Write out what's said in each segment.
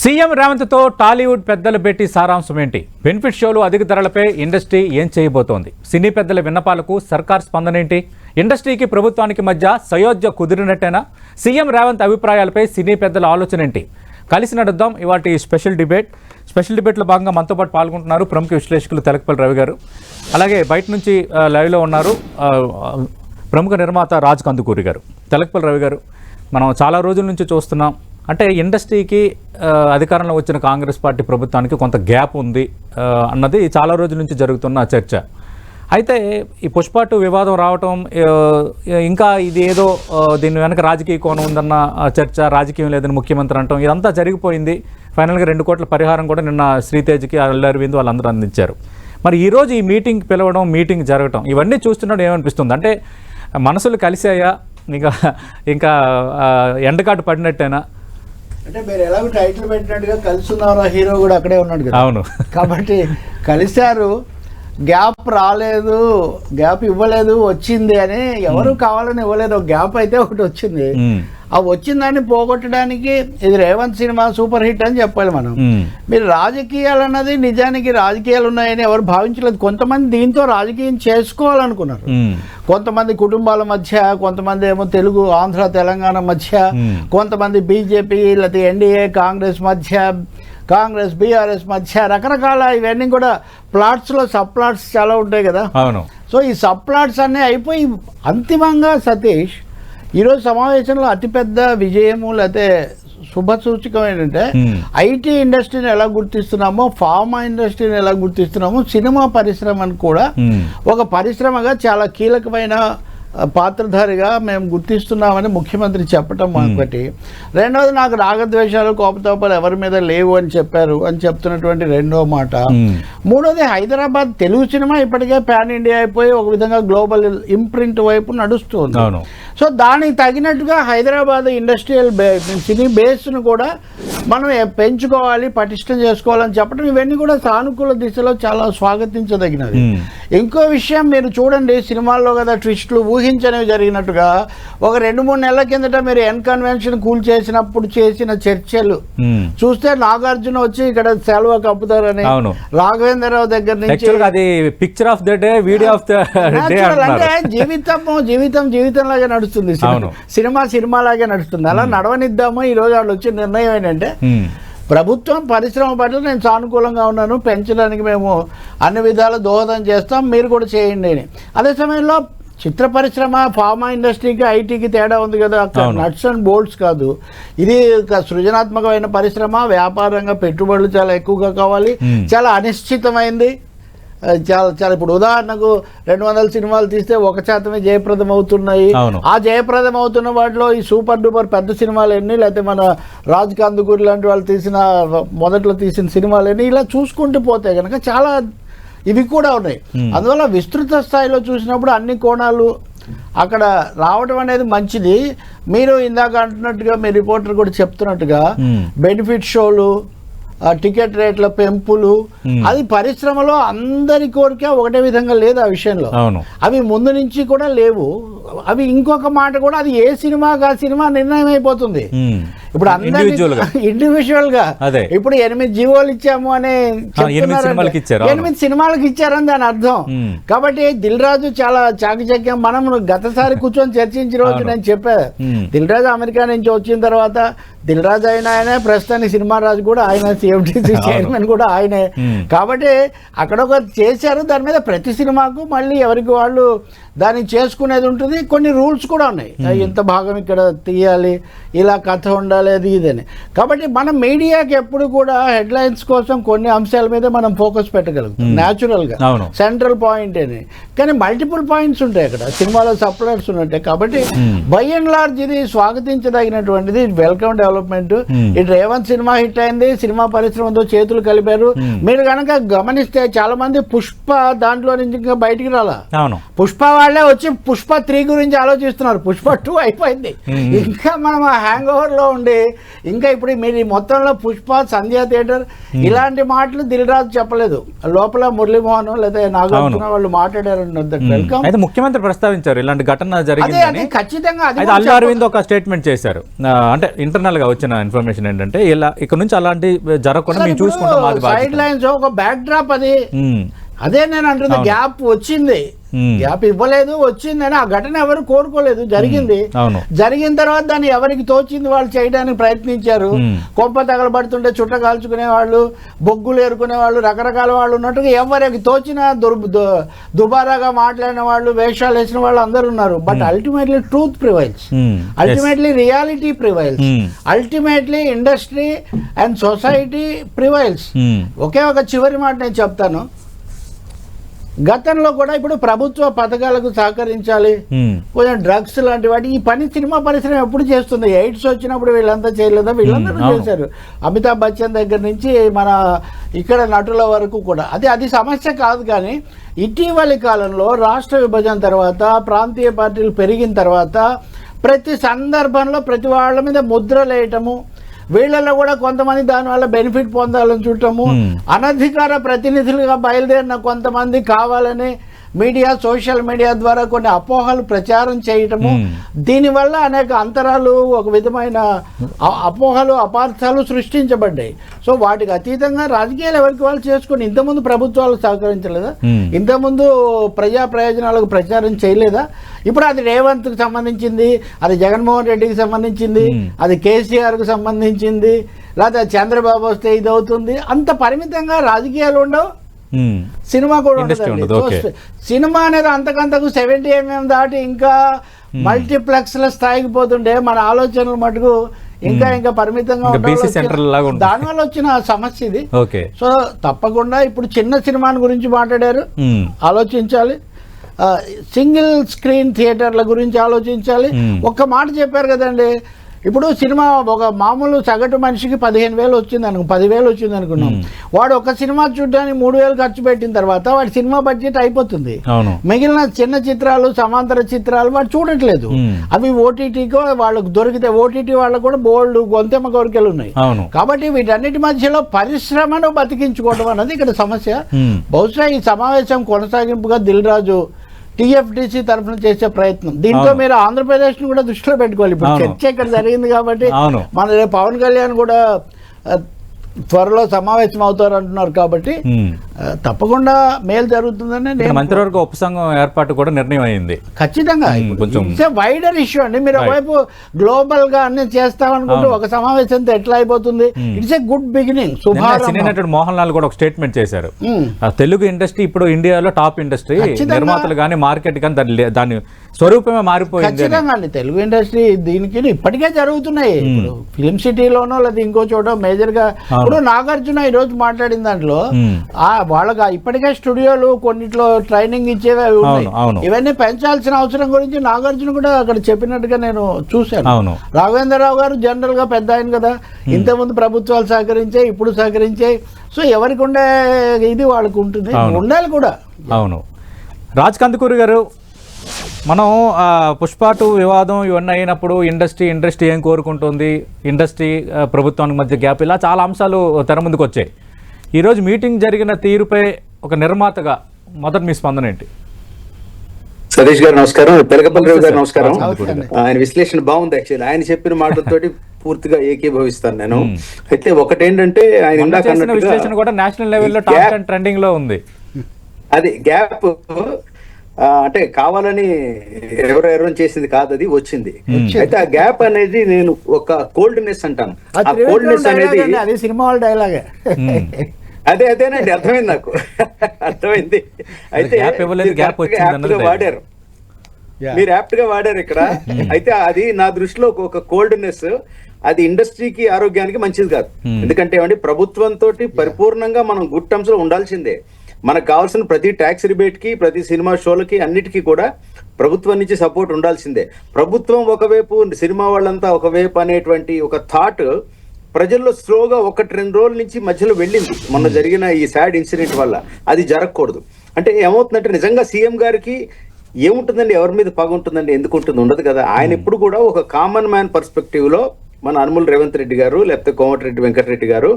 CM రేవంత్తో Tollywood పెద్దల భేటీ సారాంశం ఏంటి? బెనిఫిట్ షోలు అధిక ధరలపై ఇండస్ట్రీ ఏం చేయబోతోంది? సినీ పెద్దల విన్నపాలకు సర్కార్ స్పందన ఏంటి? ఇండస్ట్రీకి ప్రభుత్వానికి మధ్య సయోధ్య కుదిరినట్టేనా? సీఎం రేవంత్ అభిప్రాయాలపై సినీ పెద్దల ఆలోచన ఏంటి? కలిసి నడుద్దాం ఇవాటి స్పెషల్ డిబేట్లో భాగంగా మనతో పాటు పాల్గొంటున్నారు ప్రముఖ విశ్లేషకులు తెలకపల్లి రవి గారు, అలాగే బయట నుంచి లైవ్లో ఉన్నారు ప్రముఖ నిర్మాత రాజ్ కందుకూరి గారు. తెలకపల్లి రవి గారు, మనం చాలా రోజుల నుంచి చూస్తున్నాం, అంటే ఇండస్ట్రీకి అధికారంలో వచ్చిన కాంగ్రెస్ పార్టీ ప్రభుత్వానికి కొంత గ్యాప్ ఉంది అన్నది చాలా రోజుల నుంచి జరుగుతున్న చర్చ. అయితే ఈ పుష్ప 2 వివాదం రావటం, ఇంకా ఇది ఏదో దీని వెనక రాజకీయ కోణం ఉందన్న చర్చ, రాజకీయం లేదని ముఖ్యమంత్రి అంటాం, ఇదంతా జరిగిపోయింది. ఫైనల్గా 2 కోట్ల పరిహారం కూడా నిన్న శ్రీతేజ్కి, అల్లు అరవింద్ వాళ్ళందరూ అందించారు. మరి ఈరోజు ఈ మీటింగ్ జరగటం, ఇవన్నీ చూస్తున్నప్పుడు ఏమనిపిస్తుంది? అంటే మనసులు కలిసాయా? ఇంకా ఎండకాటు పడినట్టేనా? అంటే మీరు ఎలాగో టైటిల్ పెట్టినట్టుగా కలిసి ఉన్నారా, హీరో కూడా అక్కడే ఉన్నాడు కదా. అవును, కాబట్టి కలిశారు, గ్యాప్ రాలేదు, గ్యాప్ ఇవ్వలేదు, వచ్చింది అని ఎవరు కావాలని ఇవ్వలేదు. ఒక గ్యాప్ అయితే ఒకటి వచ్చింది. ఆ వచ్చిందాన్ని పోగొట్టడానికి ఇది రేవంత్ సినిమా సూపర్ హిట్ అని చెప్పాలి మనం. మీరు రాజకీయాలు అన్నది నిజానికి రాజకీయాలు ఉన్నాయని ఎవరు భావించలేదు. కొంతమంది దీంతో రాజకీయం చేసుకోవాలనుకున్నారు. కొంతమంది కుటుంబాల మధ్య, కొంతమంది ఏమో తెలుగు ఆంధ్ర తెలంగాణ మధ్య, కొంతమంది బీజేపీ లేకపోతే ఎన్డీఏ కాంగ్రెస్ మధ్య, కాంగ్రెస్ బీఆర్ఎస్ మధ్య, రకరకాల ఇవన్నీ కూడా ప్లాట్స్లో సబ్ ప్లాట్స్ చాలా ఉంటాయి కదా. అవును. సో ఈ సబ్ ప్లాట్స్ అన్నీ అయిపోయి అంతిమంగా సతీష్ ఈరోజు సమావేశంలో అతిపెద్ద విజయము లేకపోతే శుభసూచకం ఏంటంటే ఐటీ ఇండస్ట్రీని ఎలా గుర్తిస్తున్నామో, ఫార్మా ఇండస్ట్రీని ఎలా గుర్తిస్తున్నామో, సినిమా పరిశ్రమను కూడా ఒక పరిశ్రమగా చాలా కీలకమైన పాత్రధారిగా మేము గుర్తిస్తున్నామని ముఖ్యమంత్రి చెప్పటం ఒకటి. రెండవది, నాకు రాగద్వేషాలు కోపతాపాలు ఎవరి మీద లేవు అని చెప్పారు అని చెప్తున్నటువంటి రెండో మాట. మూడోది, హైదరాబాద్ తెలుగు సినిమా ఇప్పటికే పాన్ ఇండియా అయిపోయి ఒక విధంగా గ్లోబల్ ఇంప్రింట్ వైపు నడుస్తుంది. సో దానికి తగినట్టుగా హైదరాబాద్ ఇండస్ట్రియల్ సినీ బేస్ను కూడా మనం పెంచుకోవాలి, పటిష్టం చేసుకోవాలని చెప్పడం, ఇవన్నీ కూడా సానుకూల దిశలో చాలా స్వాగతించదగినది. ఇంకో విషయం మీరు చూడండి, సినిమాల్లో కదా ట్విస్టులు ఊహించనివి జరిగినట్టుగా ఒక 2-3 నెలల కిందట మీరు ఎన్ కన్వెన్షన్ కూల్ చేసినప్పుడు చేసిన చర్చలు చూస్తే నాగార్జున వచ్చి ఇక్కడ సెలవు కప్పుతారని, రాఘవేంద్రరావు దగ్గర నుంచి picture of the day, video of the day, అంటే జీవితం లాగా నడుస్తుంది, సినిమా లాగే నడుస్తుంది. అలా నడవనిద్దామో. ఈ రోజు వాళ్ళు వచ్చే నిర్ణయం ఏంటంటే, ప్రభుత్వం పరిశ్రమ పట్ల నేను సానుకూలంగా ఉన్నాను, పెంచడానికి మేము అన్ని విధాలు దోహదం చేస్తాం, మీరు కూడా చేయండి అని. అదే సమయంలో చిత్ర పరిశ్రమ, ఫార్మా ఇండస్ట్రీకి ఐటీకి తేడా ఉంది కదా. అక్కడ నట్స్ అండ్ బోల్ట్స్ కాదు, ఇది ఒక సృజనాత్మకమైన పరిశ్రమ. వ్యాపారంగా పెట్టుబడులు చాలా ఎక్కువగా కావాలి, చాలా అనిశ్చితమైంది. చాలా ఇప్పుడు ఉదాహరణకు 200 సినిమాలు తీస్తే 1% జయప్రదం అవుతున్నాయి. ఆ జయప్రదం అవుతున్న వాటిలో ఈ సూపర్ డూపర్ పెద్ద సినిమాలు ఎన్ని, లేకపోతే మన రాజ్ కందుకూరి లాంటి వాళ్ళు మొదట్లో తీసిన సినిమాలు ఎన్ని, ఇలా చూసుకుంటూ పోతే కనుక చాలా ఇవి కూడా ఉన్నాయి. అందువల్ల విస్తృత స్థాయిలో చూసినప్పుడు అన్ని కోణాలు అక్కడ రావడం అనేది మంచిది. మీరు ఇందాక అంటున్నట్టుగా మీ రిపోర్టర్ కూడా చెప్తున్నట్టుగా బెనిఫిట్ షోలు, టికెట్ రేట్ల పెంపులు, అది పరిశ్రమలో అందరి కోరిక ఒకటే విధంగా లేదు ఆ విషయంలో. అవి ముందు నుంచి కూడా లేవు. అవి ఇంకొక మాట కూడా, అది ఏ సినిమాగా సినిమా నిర్ణయం అయిపోతుంది. ఇప్పుడు అందరూ ఇండివిజువల్ గా ఇప్పుడు 8 జీవోలు ఇచ్చాము అని 8 సినిమాలకు ఇచ్చారని దాని అర్థం. కాబట్టి దిల్ రాజు చాలా చాకచక్యం. మనం గతసారి కూర్చొని చర్చించిన రోజు నేను చెప్పా, దిల్ రాజు అమెరికా నుంచి వచ్చిన తర్వాత దిల్ రాజు అయిన ఆయనే, ప్రస్తుతానికి సినిమా రాజు కూడా ఆయన, సిఎఫ్టీసీ చైర్మన్ కూడా ఆయనే. కాబట్టి అక్కడ ఒక చేశారు. దాని మీద ప్రతి సినిమాకు మళ్ళీ ఎవరికి వాళ్ళు దాన్ని చేసుకునేది ఉంటుంది. కొన్ని రూల్స్ కూడా ఉన్నాయి, ఇంత భాగం ఇక్కడ తీయాలి, ఇలా కథ ఉండాలి, అది ఇదని. కాబట్టి మన మీడియాకి ఎప్పుడు కూడా హెడ్లైన్స్ కోసం కొన్ని అంశాల మీద మనం ఫోకస్ పెట్టగలుగుతాం న్యాచురల్గా, సెంట్రల్ పాయింట్ అని. కానీ మల్టిపుల్ పాయింట్స్ ఉంటాయి అక్కడ, సినిమాలో సప్లైట్స్ ఉంటాయి. కాబట్టి బై అండ్ లార్జ్ ఇది స్వాగతించదగినటువంటిది, వెల్కమ్ డెవలప్మెంట్. ఇటు రేవంత్ సినిమా హిట్ అయింది, సినిమా పరిశ్రమతో చేతులు కలిపారు. మీరు కనుక గమనిస్తే చాలా మంది పుష్ప దాంట్లో నుంచి ఇంకా బయటికి రాలా. పుష్ప వాళ్ళే వచ్చి పుష్ప 3 గురించి ఆలోచిస్తున్నారు. పుష్ప 2 అయిపోయింది, ఇంకా మనం ఆ హ్యాంగ్ ఓవర్ లో ఉండి ఇంకా ఇప్పుడు మీరు ఈ మొత్తంలో పుష్ప, సంధ్యా థియేటర్ ఇలాంటి మాటలు దిల్ రాజు చెప్పలేదు. లోపల మురళీమోహన్ లేదా నాగార్జున వాళ్ళు మాట్లాడారు. అయితే ముఖ్యమంత్రి ప్రస్తావించారు ఇలాంటి ఘటన జరిగింది. ఖచ్చితంగా అల్లు అరవింద్ ఒక స్టేట్మెంట్ చేశారు. అంటే ఇంటర్నల్ గా వచ్చిన ఇన్ఫర్మేషన్ ఏంటంటే ఇలా ఇక్కడ నుంచి అలాంటి జరగకుండా మేము చూసుకుంటాం. సైడ్ లైన్స్ ఒక బ్యాక్ డ్రాప్ అది. అదే నేను అంటున్నా, గ్యాప్ వచ్చింది, గ్యాప్ ఇవ్వలేదు, వచ్చిందని ఆ ఘటన ఎవరు కోరుకోలేదు, జరిగింది. జరిగిన తర్వాత దాన్ని ఎవరికి తోచింది వాళ్ళు చేయడానికి ప్రయత్నించారు. కొంప తగలబడుతుంటే చుట్ట కాల్చుకునే వాళ్ళు, బొగ్గులు ఏరుకునే వాళ్ళు, రకరకాల వాళ్ళు ఉన్నట్టుగా ఎవరికి తోచిన దుబారాగా మాట్లాడిన వాళ్ళు, వేషాలు వేసిన వాళ్ళు అందరూ ఉన్నారు. But ultimately truth prevails, ultimately reality prevails, ultimately industry and society prevails. ఒకే ఒక చివరి మాట నేను చెప్తాను. గతంలో కూడా ఇప్పుడు ప్రభుత్వ పథకాలకు సహకరించాలి, కొంచెం డ్రగ్స్ లాంటి వాటి ఈ పని సినిమా పరిశ్రమ ఎప్పుడు చేస్తుంది. ఎయిడ్స్ వచ్చినప్పుడు వీళ్ళంతా చేయలేదా? వీళ్ళందరూ చేశారు. అమితాబ్ బచ్చన్ దగ్గర నుంచి మన ఇక్కడ నటుల వరకు కూడా. అది సమస్య కాదు. కానీ ఇటీవలి కాలంలో రాష్ట్ర విభజన తర్వాత, ప్రాంతీయ పార్టీలు పెరిగిన తర్వాత ప్రతి సందర్భంలో ప్రతి వాళ్ళ మీద ముద్రలు వేయటము, వీళ్ళలో కూడా కొంతమంది దానివల్ల బెనిఫిట్ పొందాలని చూడటము, అనధికార ప్రతినిధులుగా బయలుదేరిన కొంతమంది కావాలని మీడియా, సోషల్ మీడియా ద్వారా కొన్ని అపోహలు ప్రచారం చేయటము, దీనివల్ల అనేక అంతరాలు, ఒక విధమైన అపోహలు, అపార్థాలు సృష్టించబడ్డాయి. సో వాటికి అతీతంగా రాజకీయాలు ఎవరికి వాళ్ళు చేసుకుని, ఇంతకుముందు ప్రభుత్వాలు సహకరించలేదా? ఇంతకుముందు ప్రజా ప్రయోజనాలకు ప్రచారం చేయలేదా? ఇప్పుడు అది రేవంత్కి సంబంధించింది, అది జగన్మోహన్ రెడ్డికి సంబంధించింది, అది కేసీఆర్కు సంబంధించింది, లేదా చంద్రబాబు వస్తే ఇది అవుతుంది. అంత పరిమితంగా రాజకీయాలు ఉండవు, సినిమా కూడా ఉండదు. సినిమా అనేది అంతకంతకు 70 mm దాటి ఇంకా మల్టీప్లెక్స్ల స్థాయికి పోతుండే మన ఆలోచనలు మటుకు ఇంకా పరిమితంగా దానివల్ల వచ్చిన సమస్య ఇది. సో తప్పకుండా ఇప్పుడు చిన్న సినిమాని గురించి మాట్లాడారు, ఆలోచించాలి. సింగిల్ స్క్రీన్ థియేటర్ల గురించి ఆలోచించాలి. ఒక్క మాట చెప్పారు కదండి, ఇప్పుడు సినిమా ఒక మామూలు సగటు మనిషికి 15,000 వచ్చింది అనుకో, 10,000 వచ్చింది అనుకున్నాం. వాడు ఒక సినిమా చూడడానికి 3,000 ఖర్చు పెట్టిన తర్వాత వాడి సినిమా బడ్జెట్ అయిపోతుంది. మిగిలిన చిన్న చిత్రాలు, సమాంతర చిత్రాలు వాడు చూడట్లేదు. అవి ఓటీటీకో వాళ్ళకు దొరికితే, ఓటీటీ వాళ్ళకు కూడా బోల్డ్ గొంతెమ్మ కోరికలు ఉన్నాయి. కాబట్టి వీటన్నిటి మధ్యలో పరిశ్రమను బతికించుకోవడం అన్నది ఇక్కడ సమస్య. బహుశా ఈ సమావేశం కొనసాగింపుగా దిల్ రాజు టీఎఫ్డిసి తరఫున చేసే ప్రయత్నం. దీంతో మీరు ఆంధ్రప్రదేశ్ ను కూడా దృష్టిలో పెట్టుకోవాలి. ఇప్పుడు చర్చ ఇక్కడ జరిగింది కాబట్టి మన పవన్ కళ్యాణ్ కూడా త్వరలో సమావేశం అవుతారు అంటున్నారు. కాబట్టి తప్పకుండా మేలు జరుగుతుందని మంత్రివర్గ ఉపసంఘం ఏర్పాటు కూడా నిర్ణయం అయింది. ఖచ్చితంగా వైడర్ ఇష్యూ అండి. మీరు ఒకవైపు గ్లోబల్ గా అన్ని చేస్తామనుకుంటే ఒక సమావేశంతో ఎట్లా అయిపోతుంది? It's a good beginning. నటుడు మోహన్ లాల్ కూడా ఒక స్టేట్మెంట్ చేశారు. తెలుగు ఇండస్ట్రీ ఇప్పుడు ఇండియాలో టాప్ ఇండస్ట్రీ, నిర్మాతలు కానీ మార్కెట్ కానీ దాని స్వరూపమే మారిపోయింది. ఖచ్చితంగా అండి, తెలుగు ఇండస్ట్రీ దీనికి ఇప్పటికే జరుగుతున్నాయి. ఇప్పుడు ఫిలిం సిటీలోనో లేదా ఇంకో చోట మేజర్ గా. ఇప్పుడు నాగార్జున ఈ రోజు మాట్లాడిన దాంట్లో వాళ్ళకి ఇప్పటికే స్టూడియోలు కొన్నిట్లో ట్రైనింగ్ ఇచ్చేవి అవి ఉన్నాయి. ఇవన్నీ పెంచాల్సిన అవసరం గురించి నాగార్జున కూడా అక్కడ చెప్పినట్టుగా నేను చూశాను. రాఘవేంద్రరావు గారు జనరల్ గా పెద్ద ఆయన కదా, ఇంతకుముందు ప్రభుత్వాలు సహకరించాయి, ఇప్పుడు సహకరించాయి. సో ఎవరికి ఉండే ఇది వాళ్ళకు ఉంటుంది, ఉండాలి కూడా. అవును. రాజ్ కందుకూరి గారు, మనం పుష్ప 2 వివాదం ఇవన్నీ అయినప్పుడు ఇండస్ట్రీ ఏం కోరుకుంటుంది, ఇండస్ట్రీ ప్రభుత్వానికి మధ్య గ్యాప్, ఇలా చాలా అంశాలు తెర ముందుకు వచ్చాయి. ఈరోజు మీటింగ్ జరిగిన తీరుపై ఒక నిర్మాతగా మొదటి మీ స్పందన ఏంటి? సతీష్ గారు నమస్కారం, పెరగపల్లి రావు గారు నమస్కారం. ఆయన విశ్లేషణ బాగుంది. యాక్చువల్లీ ఆయన చెప్పిన మాటలతోటి పూర్తిగా ఏకీభవిస్తాను నేను. అయితే ఒకటేంటంటే ఆయన ఇందాక విశ్లేషణ కూడా నేషనల్ లెవెల్లో టాప్ 10 ట్రెండింగ్ లో ఉంది. అది గ్యాప్ అంటే కావాలని ఎవరెవరో చేసింది కాదు, అది వచ్చింది. అయితే ఆ గ్యాప్ అనేది నేను ఒక కోల్డ్నెస్ అంటాను. ఆ కోల్డ్నెస్ అనేది సినిమా వాళ్ళ డైలాగే. అదేనండి, అర్థమైంది నాకు, అర్థమైంది. అయితే వాడారు, మీరు యాప్ట్ గా వాడారు ఇక్కడ. అయితే అది నా దృష్టిలో ఒక కోల్డ్నెస్, అది ఇండస్ట్రీకి ఆరోగ్యానికి మంచిది కాదు. ఎందుకంటే ఏమండి, ప్రభుత్వంతో పరిపూర్ణంగా మనం గుడ్ టర్మ్స్ లో ఉండాల్సిందే. మనకు కావాల్సిన ప్రతి ట్యాక్స్ రిబేట్ కి, ప్రతి సినిమా షోలకి, అన్నిటికీ కూడా ప్రభుత్వం నుంచి సపోర్ట్ ఉండాల్సిందే. ప్రభుత్వం ఒకవైపు, సినిమా వాళ్ళంతా ఒకవైపు అనేటువంటి ఒక థాట్ ప్రజల్లో స్లోగా 1-2 రోజుల నుంచి మధ్యలో వెళ్ళింది. మొన్న జరిగిన ఈ సాడ్ ఇన్సిడెంట్ వల్ల అది జరగకూడదు. అంటే ఏమవుతుందంటే నిజంగా సీఎం గారికి ఏముంటుందండి, ఎవరి మీద పగ ఉంటుందండి? ఎందుకు ఉంటుంది? ఉండదు కదా. ఆయన ఎప్పుడు కూడా ఒక కామన్ మ్యాన్ పర్స్పెక్టివ్ లో మన అనుముల్ రేవంత్ రెడ్డి గారు లేకపోతే కోమటిరెడ్డి వెంకటరెడ్డి గారు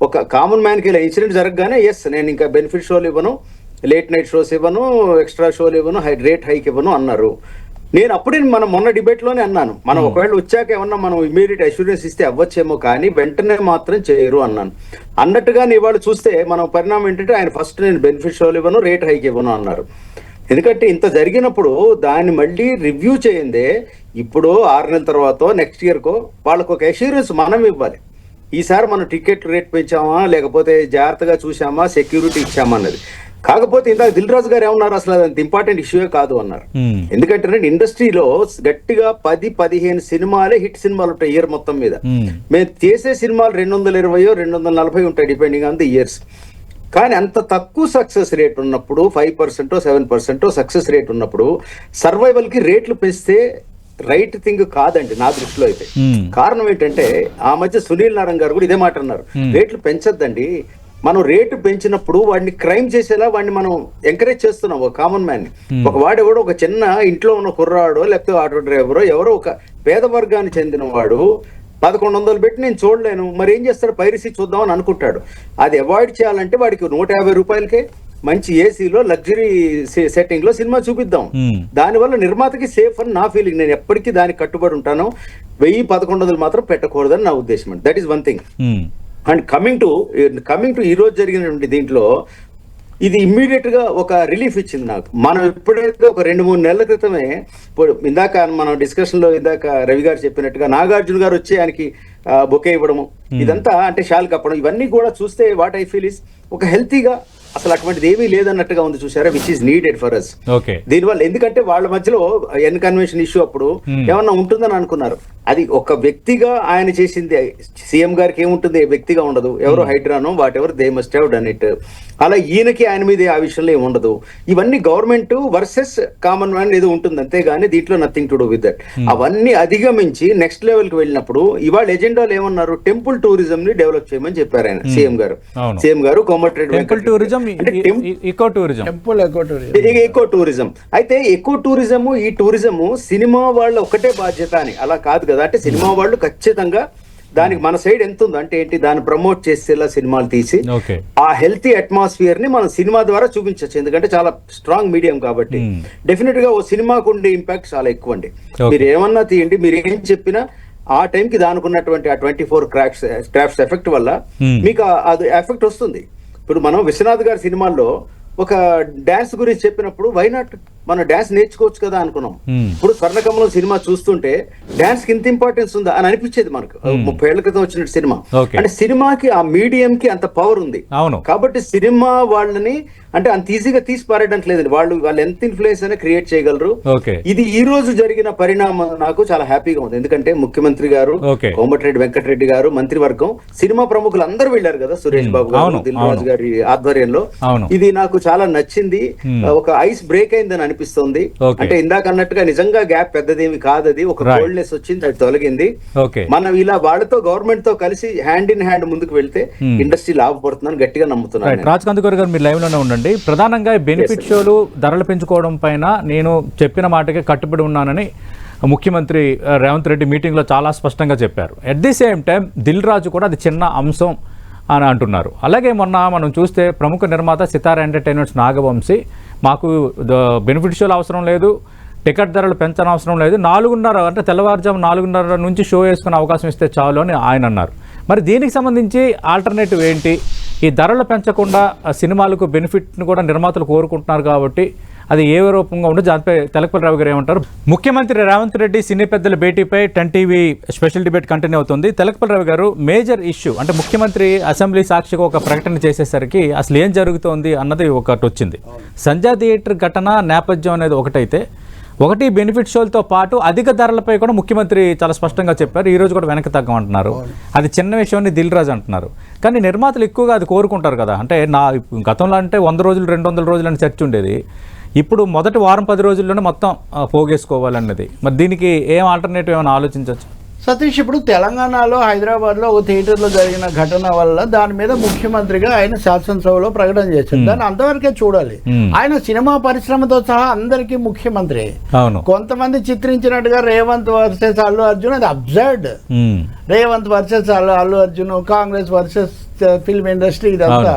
ఒక కామన్ మ్యాన్కి ఇలా ఇన్సిడెంట్ జరగగానే ఎస్ నేను ఇంకా బెనిఫిట్ షోలు ఇవ్వను, లేట్ నైట్ షోస్ ఇవ్వను, ఎక్స్ట్రా షోలు ఇవ్వను, రేట్ హైక్ ఇవ్వను అన్నారు. నేను అప్పుడే మనం మొన్న డిబేట్లోనే అన్నాను, మనం ఒకవేళ వచ్చాక ఏమన్నా మనం ఇమీడియట్ అష్యూరెన్స్ ఇస్తే అవ్వచ్చేమో కానీ వెంటనే మాత్రం చేయరు అన్నాను. అన్నట్టుగానే ఇవాళ చూస్తే మనం పరిణామం ఏంటంటే ఆయన ఫస్ట్ నేను బెనిఫిట్ షోలు ఇవ్వను, రేట్ హైక్ ఇవ్వను అన్నారు. ఎందుకంటే ఇంత జరిగినప్పుడు దాన్ని మళ్ళీ రివ్యూ చేయందే ఇప్పుడు 6 నెలల తర్వాత నెక్స్ట్ ఇయర్కో వాళ్ళకు ఒక అష్యూరెన్స్ మనం ఇవ్వాలి. ఈసారి మనం టికెట్ రేట్ పెంచామా లేకపోతే జాగ్రత్తగా చూసామా, సెక్యూరిటీ ఇచ్చామా అన్నది. కాకపోతే ఇందాక దిల్ రాజు గారు ఏమన్నారు, అసలు అంత ఇంపార్టెంట్ ఇష్యూయే కాదు అన్నారు. ఎందుకంటే ఇండస్ట్రీలో గట్టిగా 10-15 సినిమాలే హిట్ సినిమాలు ఉంటాయి ఇయర్ మొత్తం మీద. మేము చేసే సినిమాలు 220-240 ఉంటాయి డిపెండింగ్ ఆన్ ది ఇయర్స్. కానీ అంత తక్కువ సక్సెస్ రేట్ ఉన్నప్పుడు 5%, 7% సక్సెస్ రేట్ ఉన్నప్పుడు సర్వైవల్ కి రేట్లు పెంచితే రైట్ థింగ్ కాదండి నా దృష్టిలో అయితే. కారణం ఏంటంటే ఆ మధ్య సునీల్ నారాయణ గారు కూడా ఇదే మాట అన్నారు, రేట్లు పెంచొద్దండి, మనం రేటు పెంచినప్పుడు వాడిని క్రైమ్ చేసేలా వాడిని మనం ఎంకరేజ్ చేస్తున్నాం. ఒక కామన్ మ్యాన్ ని, ఒక వాడెవడో ఒక చిన్న ఇంట్లో ఉన్న కుర్రాడో లేకపోతే ఆటో డ్రైవరో ఎవరో ఒక పేద వర్గానికి చెందిన వాడు 1100 పెట్టి నేను చూడలేను, మరి ఏం చేస్తాడు, పైరసీ చూద్దామని అనుకుంటాడు. అది అవాయిడ్ చేయాలంటే వాడికి 150 రూపాయలకే మంచి ఏసీలో లగ్జరీ సెట్టింగ్ లో సినిమా చూపిద్దాం. దానివల్ల నిర్మాతకి సేఫ్ అని నా ఫీలింగ్. నేను ఎప్పటికీ దానికి కట్టుబడి ఉంటాను. 1000-1100 మాత్రం పెట్టకూడదని నా ఉద్దేశం అండి. That is one thing. And coming to ఈ రోజు జరిగినటువంటి దీంట్లో ఇది ఇమ్మీడియట్ గా ఒక రిలీఫ్ ఇచ్చింది నాకు. మనం ఎప్పుడైతే ఒక 2-3 నెలల క్రితమే, ఇప్పుడు ఇందాక మనం డిస్కషన్ లో ఇందాక రవి గారు చెప్పినట్టుగా నాగార్జున గారు వచ్చి ఆయనకి బొకే ఇవ్వడము, ఇదంతా అంటే షాల్ కప్పడం, ఇవన్నీ కూడా చూస్తే వాట్ ఐ ఫీల్ ఇస్ ఒక హెల్తీగా అసలు అటువంటిది ఏమీ లేదన్నట్టుగా ఉంది చూసారా, which is needed for us. దీనివల్ల ఎందుకంటే వాళ్ళ మధ్యలో ఎన్ కన్వెన్షన్ ఇష్యూ అప్పుడు ఏమన్నా ఉంటుందని అనుకున్నారు. అది ఒక వ్యక్తిగా ఆయన చేసింది. సీఎం గారికి ఏముంటుంది, వ్యక్తిగా ఉండదు, ఎవరో హైడ్రానో whatever they must have done it. అలా ఈయనకి ఆయన మీద ఆ విషయంలో ఏమి ఉండదు. ఇవన్నీ గవర్నమెంట్ వర్సెస్ కామన్ మ్యాన్ ఏదో ఉంటుంది, అంతేగాని దీంట్లో nothing to do with that. అవన్నీ అధిగమించి నెక్స్ట్ లెవెల్ కి వెళ్ళినప్పుడు ఇవాళ ఎజెండాలో ఏమన్నారు, టెంపుల్ టూరిజం ని డెవలప్ చేయమని చెప్పారు ఆయన సీఎం గారు కోమటిరెడ్డి టూరిజం. ఎకో టూరిజం అయితే ఎకో టూరిజం, ఈ టూరిజం సినిమా వాళ్ళ ఒకటే బాధ్యత అని అలా కాదు కదా. అంటే సినిమా వాళ్ళు ఖచ్చితంగా దానికి మన సైడ్ ఎంత ఉందో అంటే ఏంటి, దాన్ని ప్రమోట్ చేసేలా సినిమాలు తీసి ఆ హెల్తీ అట్మాస్ఫియర్ ని మనం సినిమా ద్వారా చూపించవచ్చు. ఎందుకంటే చాలా స్ట్రాంగ్ మీడియం కాబట్టి డెఫినెట్ గా ఓ సినిమాకు ఉండే ఇంపాక్ట్ చాలా ఎక్కువ అండి. మీరు ఏమన్నా తీయండి, మీరు ఏం చెప్పినా ఆ టైంకి దానికి ఉన్నటువంటి ఆ 24 క్రాఫ్ట్స్ ఎఫెక్ట్ వల్ల మీకు అది ఎఫెక్ట్ వస్తుంది. ఇప్పుడు మనం విశ్వనాథ్ గారి సినిమాల్లో ఒక డాన్స్ గురించి చెప్పినప్పుడు వై నాట్ మనం డాన్స్ నేర్చుకోవచ్చు కదా అనుకున్నాం. ఇప్పుడు స్వర్ణకమలం సినిమా చూస్తుంటే డాన్స్ కి ఇంత ఇంపార్టెన్స్ ఉందా అని అనిపించేది మనకు. 30 ఏళ్ల క్రితం వచ్చిన సినిమా అంటే సినిమాకి ఆ మీడియం కి అంత పవర్ ఉంది కాబట్టి సినిమా వాళ్ళని అంటే అంత ఈజీగా తీసి పారేయడానికి లేదండి. వాళ్ళు ఎంత ఇన్ఫ్లుయెన్స్ అయినా క్రియేట్ చేయగలరు. ఇది ఈ రోజు జరిగిన పరిణామం నాకు చాలా హ్యాపీగా ఉంది. ఎందుకంటే ముఖ్యమంత్రి గారు, కోమటిరెడ్డి వెంకటరెడ్డి గారు, మంత్రివర్గం, సినిమా ప్రముఖులు అందరూ వెళ్ళారు కదా, సురేష్ బాబు గారు, దిల్ రాజు గారి ఆధ్వర్యంలో. ఇది నాకు చాలా నచ్చింది. ఒక ఐస్ బ్రేక్ అయిందని అనిపిస్తుంది. అంటే ఇందాక అన్నట్టుగా నిజంగా గ్యాప్ పెద్దదేమి కాదది, ఒక కోల్డ్నెస్ వచ్చింది, అది తొలగింది. మనం ఇలా వాళ్ళతో గవర్నమెంట్ తో కలిసి హ్యాండ్ ఇన్ హ్యాండ్ ముందుకు వెళ్తే ఇండస్ట్రీ లాభపడుతుందని గట్టిగా నమ్ముతున్నాను. రాజ్కాంత్ గారు మీరు లైవ్ లోనే ఉండండి. ప్రధానంగా బెనిఫిట్ షోలు ధరలు పెంచుకోవడం పైన నేను చెప్పిన మాటకి కట్టుబడి ఉన్నానని ముఖ్యమంత్రి రేవంత్ రెడ్డి మీటింగ్ లో చాలా స్పష్టంగా చెప్పారు. At the same time Dil Raju కూడా అది చిన్న అంశం అని అంటున్నారు. అలాగే మొన్న మనం చూస్తే ప్రముఖ నిర్మాత సితారా ఎంటర్టైన్మెంట్స్ నాగవంశీ మాకు బెనిఫిట్ షోలు అవసరం లేదు, టికెట్ ధరలు పెంచనవసరం లేదు, 4:30 అంటే తెల్లవారుజాము 4:30 నుంచి షో వేసుకునే అవకాశం ఇస్తే చాలు అని ఆయన అన్నారు. మరి దీనికి సంబంధించి ఆల్టర్నేటివ్ ఏంటి? ఈ ధరలు పెంచకుండా సినిమాలకు బెనిఫిట్ని కూడా నిర్మాతలు కోరుకుంటున్నారు కాబట్టి అది ఏ రూపంగా ఉండదు, దానిపై తెలకపల్లి రావు గారు ఏమంటారు? ముఖ్యమంత్రి రేవంత్ రెడ్డి సినీ పెద్దల భేటీపై 10 టీవీ స్పెషల్ డిబేట్ కంటిన్యూ అవుతుంది. తెలకపల్లి రావు గారు, మేజర్ ఇష్యూ అంటే ముఖ్యమంత్రి అసెంబ్లీ సాక్షిగా ఒక ప్రకటన చేసేసరికి అసలు ఏం జరుగుతోంది అన్నది ఒకటి వచ్చింది. సంజయ్ థియేటర్ ఘటన నేపథ్యం అనేది ఒకటైతే, ఒకటి బెనిఫిట్ షోలతో పాటు అధిక ధరలపై కూడా ముఖ్యమంత్రి చాలా స్పష్టంగా చెప్పారు. ఈ రోజు కూడా వెనక్కి తగ్గమంటున్నారు. అది చిన్న విషయాన్ని దిల్ రాజు అంటున్నారు. కానీ నిర్మాతలు ఎక్కువగా అది కోరుకుంటారు కదా. అంటే గతంలో అంటే 100 రోజులు 200 రోజులు అని చర్చ ఉండేది. ఇప్పుడు మొదటి వారం 10 రోజుల్లోనే మొత్తం పోగేసుకోవాలన్నది. మరి దీనికి ఏం ఆల్టర్నేటివ్ ఏమైనా ఆలోచించవచ్చు? సతీష్, ఇప్పుడు తెలంగాణలో హైదరాబాద్లో ఒక థియేటర్లో జరిగిన ఘటన వల్ల దాని మీద ముఖ్యమంత్రిగా ఆయన శాసనసభలో ప్రకటన చేశారు. దాన్ని అంతవరకే చూడాలి. ఆయన సినిమా పరిశ్రమతో సహా అందరికీ ముఖ్యమంత్రి. కొంతమంది చిత్రించినట్టుగా రేవంత్ వర్సెస్ అల్లు అర్జున్, అది absurd. Revanth versus Allu Arjun, Congress versus film industry, ఇదంతా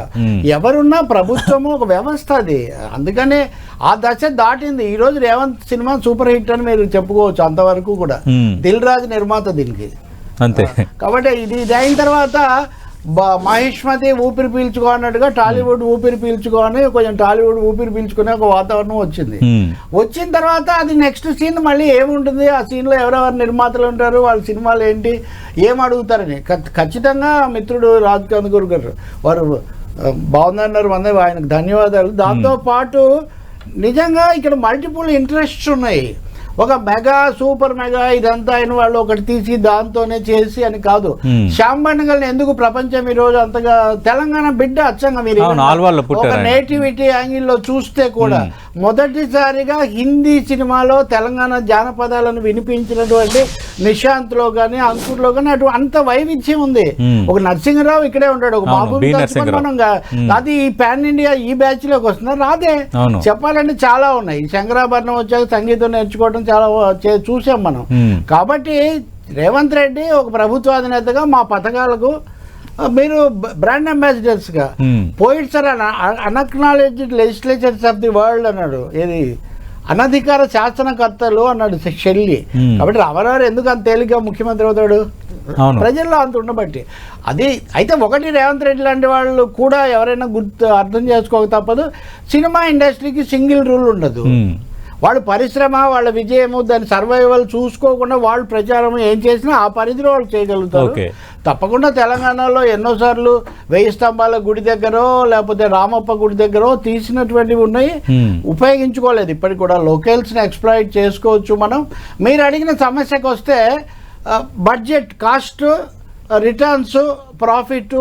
ఎవరున్నా ప్రభుత్వము ఒక వ్యవస్థ అది. అందుకనే ఆ దశ దాటింది. ఈ రోజు రేవంత్ సినిమా సూపర్ హిట్ అని మీరు చెప్పుకోవచ్చు. అంతవరకు కూడా దిల్ రాజు నిర్మాత దీనికి అంతే. కాబట్టి ఇది అయిన తర్వాత మహేష్మతి ఊపిరి పీల్చుకో అన్నట్టుగా టాలీవుడ్ ఊపిరి పీల్చుకోని కొంచెం టాలీవుడ్ ఊపిరి పీల్చుకునే ఒక వాతావరణం వచ్చింది. వచ్చిన తర్వాత అది నెక్స్ట్ సీన్ మళ్ళీ ఏముంటుంది, ఆ సీన్లో ఎవరెవరు నిర్మాతలు ఉంటారు, వాళ్ళ సినిమాలు ఏంటి, ఏం అడుగుతారని. ఖచ్చితంగా మిత్రుడు రాజ్ కందుకూర్ గారు వారు బాగుందన్నారు, ఆయనకు ధన్యవాదాలు. దాంతోపాటు నిజంగా ఇక్కడ మల్టిపుల్ ఇంట్రెస్ట్స్ ఉన్నాయి. ఒక మెగా సూపర్ మెగా ఇదంతా అయిన వాళ్ళు ఒకటి తీసి దాంతోనే చేసి అని కాదు. శ్యామ్ బెనగల్ని ఎందుకు ప్రపంచం ఈ రోజు అంతగా, తెలంగాణ బిడ్డ అచ్చంగా మీరు ఒక నేటివిటీ యాంగిల్లో చూస్తే కూడా మొదటిసారిగా హిందీ సినిమాలో తెలంగాణ జానపదాలను వినిపించినటువంటి నిశాంత్ లో కానీ అంకుర్లో కానీ అటు అంత వైవిధ్యం ఉంది. ఒక నరసింహరావు ఇక్కడే ఉంటాడు, ఒక బాబు మనం అది పాన్ ఇండియా ఈ బ్యాచ్ లోకి వస్తున్నారు. రాదే చెప్పాలంటే చాలా ఉన్నాయి. శంకరాభరణం వచ్చాక సంగీతం నేర్చుకోవడం చాలా చూసాం మనం. కాబట్టి రేవంత్ రెడ్డి ఒక ప్రభుత్వ అధినేతగా మా పథకాలకు మీరు బ్రాండ్ అంబాసిడర్స్ గా poets are unacknowledged legislators of the world అన్నాడు. ఏది అనధికార శాసనకర్తలు అన్నాడు షెల్లి. కాబట్టి రామారావు ఎందుకు అంత తేలిగ్గా ముఖ్యమంత్రి అవుతాడు? ప్రజల్లో అంత ఉండబట్టి. అది అయితే ఒకటి, రేవంత్ రెడ్డి లాంటి వాళ్ళు కూడా ఎవరైనా అర్థం చేసుకోక తప్పదు. సినిమా ఇండస్ట్రీకి సింగిల్ రూల్ ఉండదు. వాళ్ళు పరిశ్రమ, వాళ్ళ విజయము, దాని సర్వైవల్ చూసుకోకుండా వాళ్ళు ప్రచారం ఏం చేసినా ఆ పరిధిలో వాళ్ళు చేయగలుగుతారు. తప్పకుండా తెలంగాణలో ఎన్నోసార్లు 1000 స్తంభాల గుడి దగ్గరో లేకపోతే రామప్ప గుడి దగ్గర తీసినటువంటివి ఉన్నాయి, ఉపయోగించుకోలేదు. ఇప్పటికి కూడా లోకల్స్ని ఎక్స్ప్లాయిట్ చేసుకోవచ్చు మనం. మీరు అడిగిన సమస్యకు వస్తే బడ్జెట్, కాస్ట్, రిటర్న్స్, ప్రాఫిట్,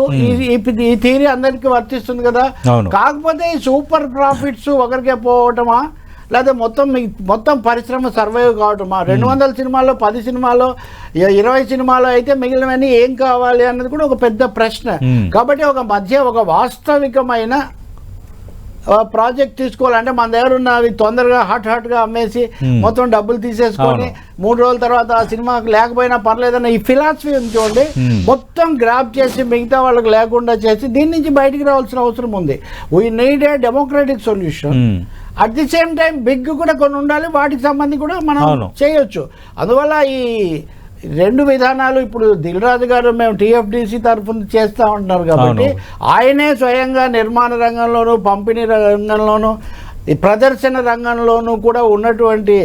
ఈ థియరీ అందరికీ వర్తిస్తుంది కదా. కాకపోతే ఈ సూపర్ ప్రాఫిట్స్ ఒకరికే పోవటమా లేదా మొత్తం పరిశ్రమ సర్వైవ్ కావటమా? 200 సినిమాల్లో 10 సినిమాలో 20 సినిమాలో అయితే మిగిలినవన్నీ ఏం కావాలి అన్నది కూడా ఒక పెద్ద ప్రశ్న. కాబట్టి ఒక వాస్తవికమైన ప్రాజెక్ట్ తీసుకోవాలంటే మన దగ్గర ఉన్నవి తొందరగా హాట్ గా అమ్మేసి మొత్తం డబ్బులు తీసేసుకొని 3 రోజుల తర్వాత ఆ సినిమాకి లేకపోయినా పర్లేదన్న ఈ ఫిలాసఫీ ఉంచుకోండి. మొత్తం గ్రాప్ చేసి మిగతా వాళ్ళకి లేకుండా చేసి దీని నుంచి బయటికి రావాల్సిన అవసరం ఉంది. We need a democratic solution. At the same time బిగ్ కూడా కొన్ని ఉండాలి, వాటికి సంబంధించి కూడా మనం చేయొచ్చు. అందువల్ల ఈ 2 విధానాలు ఇప్పుడు దిల్ రాజు గారు మేము TFDC తరఫున చేస్తూ ఉంటున్నారు కాబట్టి ఆయనే స్వయంగా నిర్మాణ రంగంలోనూ, పంపిణీ రంగంలోనూ, ఈ ప్రదర్శన రంగంలోనూ కూడా ఉన్నటువంటి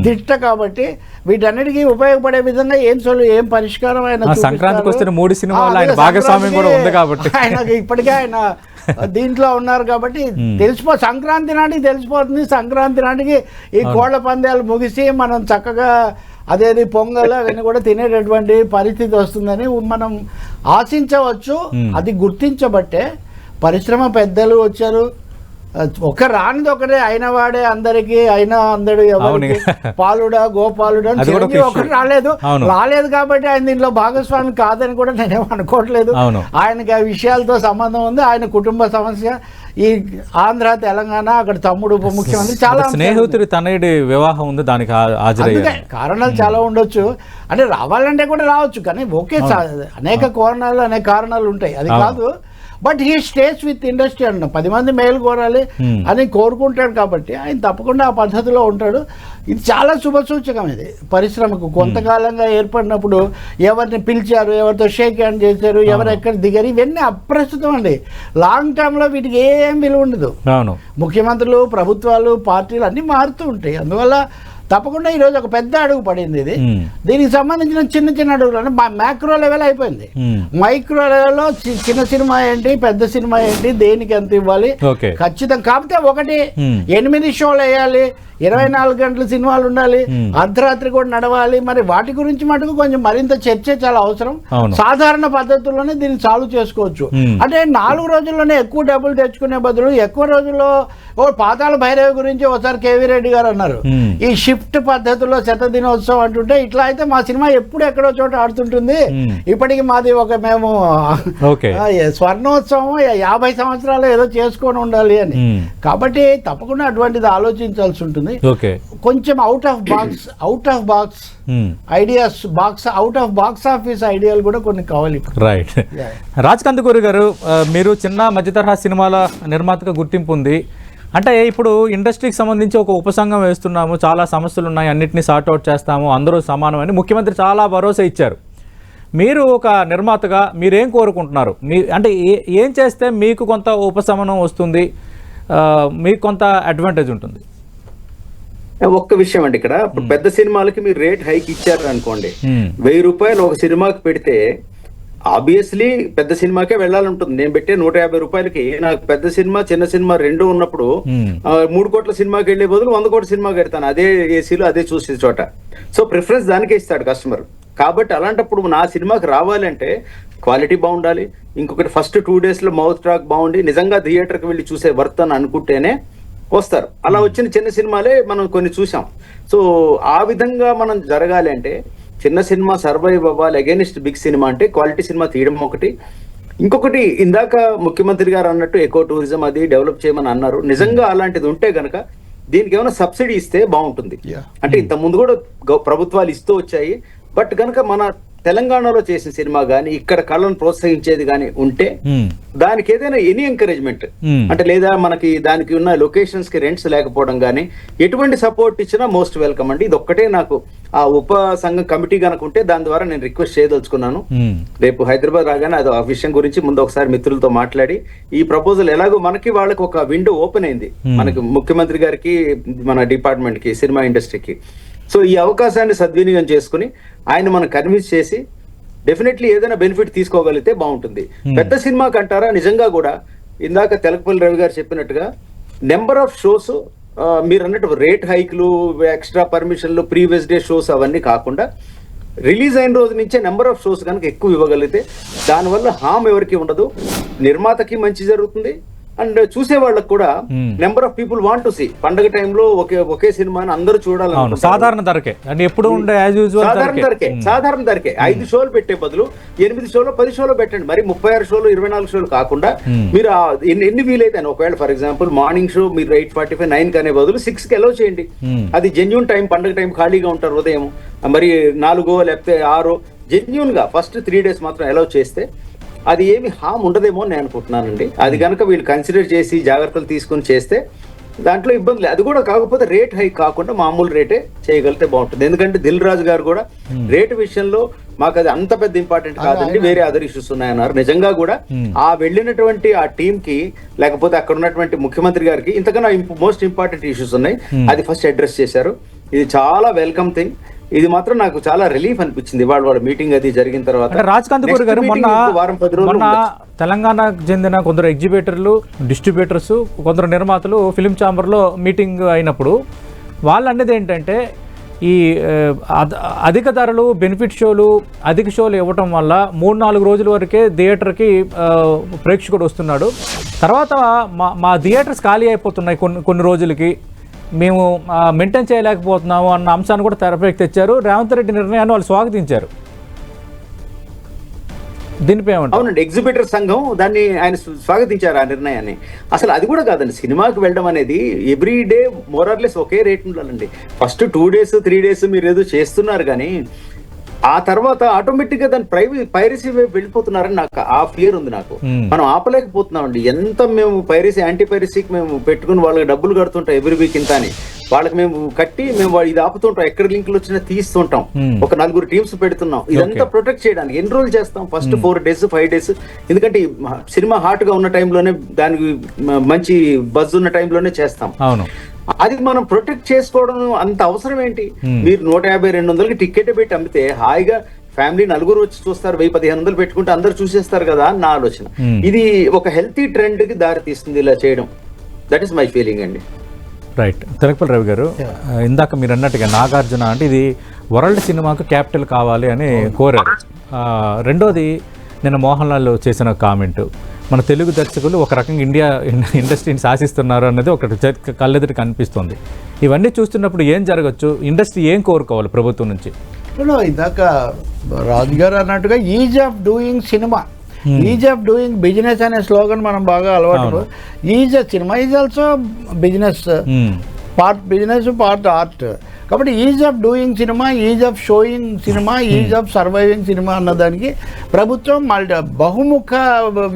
దిట్ట. కాబట్టి వీటన్నిటికీ ఉపయోగపడే విధంగా ఏం పరిష్కారం సంక్రాంతికి వస్తున్న 3 సినిమాలు ఆయన భాగస్వామ్యం కూడా ఉంది కాబట్టి ఆయనకి ఇప్పటికే ఆయన దీంట్లో ఉన్నారు కాబట్టి సంక్రాంతి నాటికి తెలిసిపోతుంది. సంక్రాంతి నాటికి ఈ కోళ్ల పందాలు ముగిసి మనం చక్కగా అదేది పొంగల్ అవన్నీ కూడా తినేటటువంటి పరిస్థితి వస్తుందని మనం ఆశించవచ్చు. అది గుర్తించబట్టే పరిశ్రమ పెద్దలు వచ్చారు. ఒక రానిది ఒకటే, అయిన వాడే అందరికి, అయినా అందడు ఎవరికి పాలుడా గోపాలుడా ఒకటి రాలేదు కాబట్టి ఆయన దీంట్లో భాగస్వామి కాదని కూడా నేనేం అనుకోవట్లేదు. ఆయనకి ఆ విషయాలతో సంబంధం ఉంది. ఆయన కుటుంబ సమస్య, ఈ ఆంధ్ర తెలంగాణ, అక్కడ తమ్ముడు ఉప ముఖ్యమంత్రి, చాలా స్నేహితుడి తనయుడి వివాహం ఉంది, దానికి కారణాలు చాలా ఉండొచ్చు. అంటే రావాలంటే కూడా రావచ్చు, కానీ ఓకే అనేక కారణాలు ఉంటాయి, అది కాదు. But he stays with industry అన్న 10 మంది మేలు కోరాలి అని కోరుకుంటాడు కాబట్టి ఆయన తప్పకుండా ఆ పద్ధతిలో ఉంటాడు. ఇది చాలా శుభసూచకం. ఇది పరిశ్రమకు కొంతకాలంగా ఏర్పడినప్పుడు ఎవరిని పిలిచారు, ఎవరితో షేక్ హ్యాండ్ చేశారు, ఎవరు ఎక్కడ దిగారు, ఇవన్నీ అప్రస్తుతం అండి. లాంగ్ టర్మ్లో వీటికి ఏం విలువ ఉండదు. ముఖ్యమంత్రులు, ప్రభుత్వాలు, పార్టీలు అన్నీ మారుతూ ఉంటాయి. అందువల్ల తప్పకుండా ఈరోజు ఒక పెద్ద అడుగు పడింది. ఇది దీనికి సంబంధించిన చిన్న అడుగులు అంటే మ్యాక్రో లెవెల్ అయిపోయింది. మైక్రో లెవెల్లో చిన్న సినిమా ఏంటి, పెద్ద సినిమా ఏంటి, దేనికి ఎంత ఇవ్వాలి ఖచ్చితంగా. కాకపోతే ఒకటి 8 షోలు వేయాలి, 24 గంటల సినిమాలు ఉండాలి, అర్ధరాత్రి కూడా నడవాలి. మరి వాటి గురించి మటుకు కొంచెం మరింత చర్చ చాలా అవసరం. సాధారణ పద్ధతుల్లోనే దీన్ని సాల్వ్ చేసుకోవచ్చు. అంటే 4 రోజుల్లోనే ఎక్కువ డబ్బులు తెచ్చుకునే బదులు ఎక్కువ రోజుల్లో పాతాళ భైరవి గురించి ఒకసారి కేవీ రెడ్డి గారు అన్నారు, ఈ షిఫ్ట్ పద్ధతిలో శతదినోత్సవం అంటుంటే ఇట్లా అయితే మా సినిమా ఎప్పుడు ఎక్కడో చోట ఆడుతుంటుంది. ఇప్పటికి మాది ఒక మేము స్వర్ణోత్సవం 50 సంవత్సరాలు ఏదో చేసుకొని ఉండాలి అని. కాబట్టి తప్పకుండా అటువంటిది ఆలోచించాల్సి ఉంటుంది. కొంచెం out of box ideas, out of box office ఐడియాలు కూడా కొన్ని కావాలి. రైట్. రాజ్ కందుకూరి గారు, మీరు చిన్న మధ్య తరహా సినిమాల నిర్మాతగా గుర్తింపు ఉంది. అంటే ఇప్పుడు ఇండస్ట్రీకి సంబంధించి ఒక ఉపసంఘం వేస్తున్నాము, చాలా సమస్యలు ఉన్నాయి, అన్నింటినీ సార్ట్అవుట్ చేస్తాము, అందరూ సమానమని ముఖ్యమంత్రి చాలా భరోసా ఇచ్చారు. మీరు ఒక నిర్మాతగా మీరేం కోరుకుంటున్నారు? అంటే ఏం చేస్తే మీకు కొంత ఉపశమనం వస్తుంది, మీకు కొంత అడ్వాంటేజ్ ఉంటుంది? ఒక్క విషయం అండి, ఇక్కడ ఇప్పుడు పెద్ద సినిమాలకి మీరు రేట్ హైక్ ఇచ్చారు అనుకోండి, 1000 రూపాయలు ఒక సినిమాకి పెడితే ఆబ్వియస్లీ పెద్ద సినిమాకే వెళ్ళాలంటుంది. నేను పెట్టే 150 రూపాయలకి నాకు పెద్ద సినిమా చిన్న సినిమా రెండు ఉన్నప్పుడు 3 కోట్ల సినిమాకి వెళ్లే బదులు 100 కోట్ల సినిమాకి వెళ్తాను, అదే ఏసీలో అదే చూసే చోట. సో ప్రిఫరెన్స్ దానికే ఇస్తాడు కస్టమర్. కాబట్టి అలాంటప్పుడు నా సినిమాకి రావాలంటే క్వాలిటీ బాగుండాలి, ఇంకొకటి ఫస్ట్ 2 days లో మౌత్ టాక్ బాగుండి నిజంగా థియేటర్కి వెళ్ళి చూసే వర్త్ అని అనుకుంటేనే వస్తారు. అలా వచ్చిన చిన్న సినిమాలే మనం కొన్ని చూసాం. సో ఆ విధంగా మనం జరగాలి అంటే చిన్న సినిమా సర్వైవ్ అవ్వాలి అగైనిస్ట్ బిగ్ సినిమా అంటే క్వాలిటీ సినిమా తీయడం ఒకటి. ఇంకొకటి ఇందాక ముఖ్యమంత్రి గారు అన్నట్టు ఎకో టూరిజం అది డెవలప్ చేయమని అన్నారు. నిజంగా అలాంటిది ఉంటే గనక దీనికి ఏమైనా సబ్సిడీ ఇస్తే బాగుంటుంది. అంటే ఇంత ముందు కూడా ప్రభుత్వాలు ఇస్తూ వచ్చాయి. బట్ గనక మన తెలంగాణలో చేసిన సినిమా గానీ ఇక్కడ కళను ప్రోత్సహించేది గానీ ఉంటే దానికి ఏదైనా ఎనీ ఎంకరేజ్మెంట్ అంటే లేదా మనకి దానికి ఉన్న లొకేషన్స్ కి రెంట్స్ లేకపోవడం గానీ ఎటువంటి సపోర్ట్ ఇచ్చినా మోస్ట్ వెల్కమ్ అండి. ఇది ఒక్కటే నాకు ఆ ఉప సంఘం కమిటీ కనుక ఉంటే దాని ద్వారా నేను రిక్వెస్ట్ చేయదలుచుకున్నాను. రేపు హైదరాబాద్ రాగానే అది ఆ విషయం గురించి ముందు ఒకసారి మిత్రులతో మాట్లాడి ఈ ప్రపోజల్ ఎలాగో మనకి వాళ్ళకి ఒక విండో ఓపెన్ అయింది, మనకి ముఖ్యమంత్రి గారికి మన డిపార్ట్మెంట్ కి సినిమా ఇండస్ట్రీకి. సో ఈ అవకాశాన్ని సద్వినియోగం చేసుకుని ఆయన మనం కన్విన్స్ చేసి డెఫినెట్లీ ఏదైనా బెనిఫిట్ తీసుకోగలిగితే బాగుంటుంది. పెద్ద సినిమా కంటారా నిజంగా కూడా ఇందాక తెలకపల్లి రవి గారు చెప్పినట్టుగా నెంబర్ ఆఫ్ షోస్ మీరు అన్నట్టు రేట్ హైక్లు, ఎక్స్ట్రా పర్మిషన్లు, ప్రీవియస్ డే షోస్ అవన్నీ కాకుండా రిలీజ్ అయిన రోజు నుంచే నెంబర్ ఆఫ్ షోస్ కనుక ఎక్కువ ఇవ్వగలిగితే దానివల్ల హామ్ ఎవరికి ఉండదు, నిర్మాతకి మంచి జరుగుతుంది, అండ్ చూసే వాళ్ళకి కూడా number of people want to see. పండగ టైంలో ఒకే సినిమాని అందరూ చూడాలి. సాధారణ ధరకే అంటే ఎప్పుడు ఉండే సాధారణ ధరకే 5 షోలు పెట్టే బదులు 8 షోలు 10 షోలు పెట్టండి. మరి 36 షోలు 24 షోలు కాకుండా మీరు ఎన్ని వీలైతే ఒకవేళ ఫర్ ఎగ్జాంపుల్ మార్నింగ్ షో మీరు 8:45 9 కనే బదులు 6 కి అలౌ చేయండి. అది జెన్యూన్ టైం, పండగ టైం ఖాళీగా ఉంటారు ఉదయం, మరి 4 లేకపోతే 6 జెన్యూన్ గా ఫస్ట్ 3 days మాత్రం అలౌ చేస్తే అది ఏమి హామ్ ఉండదేమో అని నేను అనుకుంటున్నానండి. అది కనుక వీళ్ళు కన్సిడర్ చేసి జాగ్రత్తలు తీసుకుని చేస్తే దాంట్లో ఇబ్బంది లేదు. అది కూడా కాకపోతే రేట్ హై కాకుండా మామూలు రేటే చేయగలిగితే బాగుంటుంది. ఎందుకంటే దిల్ రాజు గారు కూడా రేటు విషయంలో మాకు అది అంత పెద్ద ఇంపార్టెంట్ కాదండి, వేరే అదర్ ఇష్యూస్ ఉన్నాయన్నారు. నిజంగా కూడా ఆ వెళ్ళినటువంటి ఆ టీమ్ కి లేకపోతే అక్కడ ఉన్నటువంటి ముఖ్యమంత్రి గారికి ఇంతకన్నా మోస్ట్ ఇంపార్టెంట్ ఇష్యూస్ ఉన్నాయి, అది ఫస్ట్ అడ్రస్ చేశారు. ఇది చాలా వెల్కమ్ థింగ్. ఇది మాత్రం నాకు చాలా రిలీఫ్ అనిపించింది వాళ్ళ మీటింగ్ అది జరిగిన తర్వాత. రాజ్ కందుకూరి గారు, మొన్న తెలంగాణకు చెందిన కొందరు ఎగ్జిబిటర్లు, డిస్ట్రిబ్యూటర్స్, కొందరు నిర్మాతలు ఫిలిం ఛాంబర్లో మీటింగ్ అయినప్పుడు వాళ్ళు అనేది ఏంటంటే ఈ అధిక ధరలు, బెనిఫిట్ షోలు, అధిక షోలు ఇవ్వటం వల్ల 3-4 రోజుల వరకే థియేటర్కి ప్రేక్షకుడు వస్తున్నాడు, తర్వాత మా థియేటర్స్ ఖాళీ అయిపోతున్నాయి కొన్ని రోజులకి, మేము మెయింటైన్ చేయలేకపోతున్నాము అన్న అంశాన్ని కూడా తెరపైకి తెచ్చారు. రేవంత్ రెడ్డి నిర్ణయాన్ని వాళ్ళు స్వాగతించారు. దీనిపై అవునండి, ఎగ్జిబిటర్ సంఘం దాన్ని ఆయన స్వాగతించారు ఆ నిర్ణయాన్ని. అసలు అది కూడా కాదండి, సినిమాకి వెళ్ళడం అనేది ఎవ్రీ డే మోరార్లెస్ ఒకే రేట్ ఉండాలండి. ఫస్ట్ 2 days 3 days మీరు ఏదో చేస్తున్నారు కానీ ఆ తర్వాత ఆటోమేటిక్ గా దాని పైరసీ వైపు వెళ్ళిపోతున్నారని నాకు ఆ ఫియర్ ఉంది. నాకు మనం ఆపలేకపోతున్నాం అండి. ఎంత మేము పైరసీ యాంటీ పైరసీకి మేము పెట్టుకుని వాళ్ళకి డబ్బులు కడుతుంటాం ఎవ్రీ వీక్ ఇంత అని, వాళ్ళకి మేము కట్టి మేము ఇది ఆపుతుంటాం, ఎక్కడ లింకులు వచ్చినా తీస్తుంటాం, ఒక 4 teams పెడుతున్నాం. ఇదంతా ప్రొటెక్ట్ చేయడానికి ఎన్ని రోజులు చేస్తాం? ఫస్ట్ 4 days 5 days, ఎందుకంటే సినిమా హాట్ గా ఉన్న టైంలోనే, దానికి మంచి బజ్ ఉన్న టైంలోనే చేస్తాం. అది మనం ప్రొటెక్ట్ చేసుకోవడం అంత అవసరం ఏంటి? మీరు 150-200కి టికెట్ పెట్టి అమ్మితే హాయిగా ఫ్యామిలీ 4 వచ్చి చూస్తారు, 1000-1500 పెట్టుకుంటే అందరు చూసేస్తారు కదా అని నా ఆలోచన. ఇది ఒక హెల్తీ ట్రెండ్ కి దారి తీస్తుంది ఇలా చేయడం. దట్ ఈస్ మై ఫీలింగ్ అండి. రైట్. తెలకపల్లి రవి గారు, ఇందాక మీరు అన్నట్టుగా నాగార్జున అంటే ఇది వరల్డ్ సినిమాకు క్యాపిటల్ కావాలి అని కోరారు. రెండోది నిన్న మోహన్ లాల్ చేసిన కామెంట్, మన తెలుగు దర్శకులు ఒక రకంగా ఇండియా ఇండస్ట్రీని శాసిస్తున్నారు అన్నది ఒకటి కళ్ళెదుటి కనిపిస్తుంది. ఇవన్నీ చూస్తున్నప్పుడు ఏం జరగచ్చు, ఇండస్ట్రీ ఏం కోరుకోవాలి ప్రభుత్వం నుంచి? ఇందాక రాజుగారు అన్నట్టుగా ease of doing cinema, ease of doing business అనే స్లోగన్ మనం బాగా అలవాటు. Ease cinema is also business, part business part art. కాబట్టి ease of doing cinema, ease of showing cinema, ease of surviving cinema అన్నదానికి ప్రభుత్వం బహుముఖ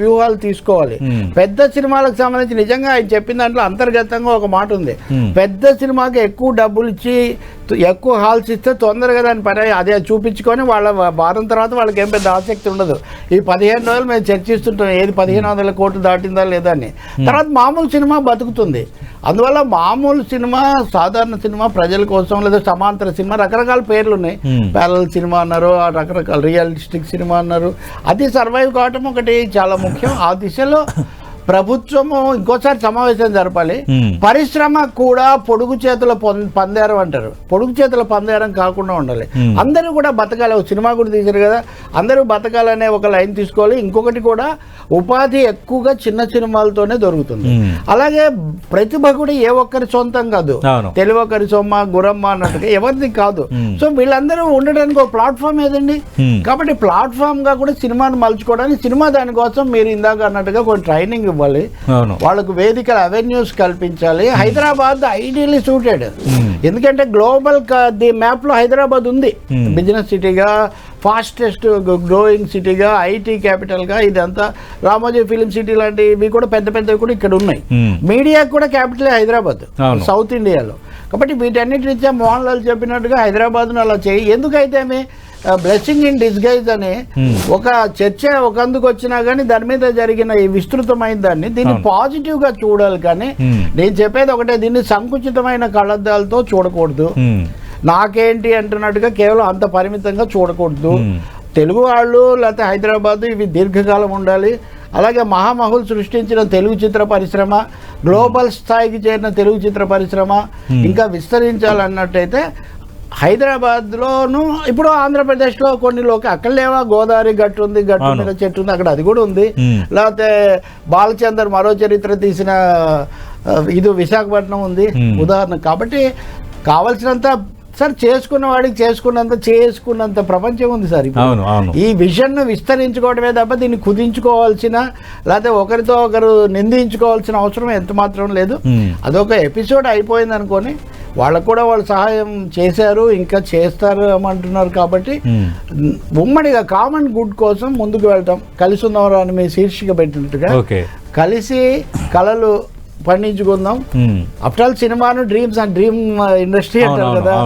వ్యూహాలు తీసుకోవాలి. పెద్ద సినిమాలకు సంబంధించి నిజంగా ఆయన చెప్పిన దాంట్లో అంతర్గతంగా ఒక మాట ఉంది. పెద్ద సినిమాకి ఎక్కువ డబ్బులు ఇచ్చి ఎక్కువ హాల్స్ ఇస్తే తొందరగా దాని పని అదే చూపించుకొని వాళ్ళ వారం తర్వాత వాళ్ళకి ఏం పెద్ద ఆసక్తి ఉండదు. ఈ 15 రోజులు మేము చర్చిస్తుంటాం ఏది 1500 కోట్లు దాటిందా లేదా అని. తర్వాత మామూలు సినిమా బతుకుతుంది. అందువల్ల మామూలు సినిమా, సాధారణ సినిమా, ప్రజల కోసం లేదా సమాంతర సినిమా, రకరకాల పేర్లు ఉన్నాయి. ప్యారల్ సినిమా అన్నారు, రకరకాల రియలిస్టిక్ సినిమా అన్నారు. అది సర్వైవ్ కావటం ఒకటి చాలా ముఖ్యం. ఆ దిశలో ప్రభుత్వము ఇంకోసారి సమావేశం జరపాలి. పరిశ్రమ కూడా పొడుగు చేతుల పందేరం అంటారు, పొడుగు చేతుల పందేరం కాకుండా ఉండాలి. అందరూ కూడా బతకాలి. సినిమా కూడా తీశారు కదా, అందరూ బతకాలనే ఒక లైన్ తీసుకోవాలి. ఇంకొకటి కూడా ఉపాధి ఎక్కువగా చిన్న సినిమాలతోనే దొరుకుతుంది. అలాగే ప్రతిభ కూడా ఏ ఒక్కరి సొంతం కాదు, తెలుగు ఒకరి సొమ్మ గురమ్మ అన్నట్టుగా ఎవరిది కాదు. సో వీళ్ళందరూ ఉండడానికి ఒక ప్లాట్ఫామ్ ఏదండి. కాబట్టి ప్లాట్ఫామ్ గా కూడా సినిమాను మలుచుకోవడానికి, సినిమా దానికోసం మీరు ఇందాక అన్నట్టుగా కొన్ని ట్రైనింగ్ ఇవ్వాలి, వాళ్ళకు వేదికల అవెన్యూస్ కల్పించాలి. హైదరాబాద్ ఐడియల్లీ సూటెడ్, ఎందుకంటే గ్లోబల్ ది మ్యాప్ లో హైదరాబాద్ ఉంది. బిజినెస్ సిటీగా, ఫాస్టెస్ట్ గ్రోయింగ్ సిటీగా, ఐటీ క్యాపిటల్ గా, ఇదంతా రామోజీ ఫిలిం సిటీ లాంటివి కూడా పెద్ద పెద్దవి కూడా ఇక్కడ ఉన్నాయి. మీడియా కూడా క్యాపిటల్ హైదరాబాద్ సౌత్ ఇండియాలో. కాబట్టి వీటన్నిటి రీత్యా మోహన్ లాల్ చెప్పినట్టుగా హైదరాబాద్ను అలా చేయి. ఎందుకైతే బ్లెస్సింగ్ ఇన్ డిస్గైజ్ అని ఒక చర్చ ఒకందుకు వచ్చినా కానీ దాని మీద జరిగిన ఈ విస్తృతమైన దాన్ని దీన్ని పాజిటివ్ గా చూడాలి. కానీ నేను చెప్పేది ఒకటే, దీన్ని సంకుచితమైన కళ్ళద్దాలతో చూడకూడదు. నాకేంటి అంటున్నట్టుగా కేవలం అంత పరిమితంగా చూడకూడదు. తెలుగు వాళ్ళు లేకపోతే హైదరాబాద్ ఇవి దీర్ఘకాలం ఉండాలి. అలాగే మహామహులు సృష్టించిన తెలుగు చిత్ర పరిశ్రమ, గ్లోబల్ స్థాయికి చేరిన తెలుగు చిత్ర పరిశ్రమ ఇంకా విస్తరించాలన్నట్టయితే హైదరాబాద్లోను, ఇప్పుడు ఆంధ్రప్రదేశ్లో కొన్ని అక్కడ లేవా, గోదావరి గట్టు ఉంది, గట్టు మీద చెట్టు ఉంది, అక్కడ అది కూడా ఉంది. లేకపోతే బాలచందర్ మరో చరిత్ర తీసిన ఇది విశాఖపట్నం ఉంది ఉదాహరణ. కాబట్టి కావలసినంత సార్ చేసుకున్న వాడికి చేసుకున్నంత ప్రపంచం ఉంది సార్. ఈ విజన్ ను విస్తరించుకోవడమే తప్ప దీన్ని కుదించుకోవాల్సిన లేకపోతే ఒకరితో ఒకరు నిందించుకోవాల్సిన అవసరం ఎంత మాత్రం లేదు. అదొక ఎపిసోడ్ అయిపోయింది అనుకోని వాళ్ళకు కూడా వాళ్ళు సహాయం చేశారు, ఇంకా చేస్తారు అంటున్నారు. కాబట్టి ఉమ్మడిగా కామన్ గుడ్ కోసం ముందుకు వెళ్తాం. కలిసి ఉన్నవారు అని మీ శీర్షిక పెట్టినట్టుగా కలిసి కళలు పండించుకుందాం. ఆఫ్టర్ ఆల్ సినిమాను డ్రీమ్స్ అండ్ డ్రీమ్ ఇండస్ట్రీ అంటారు కదా,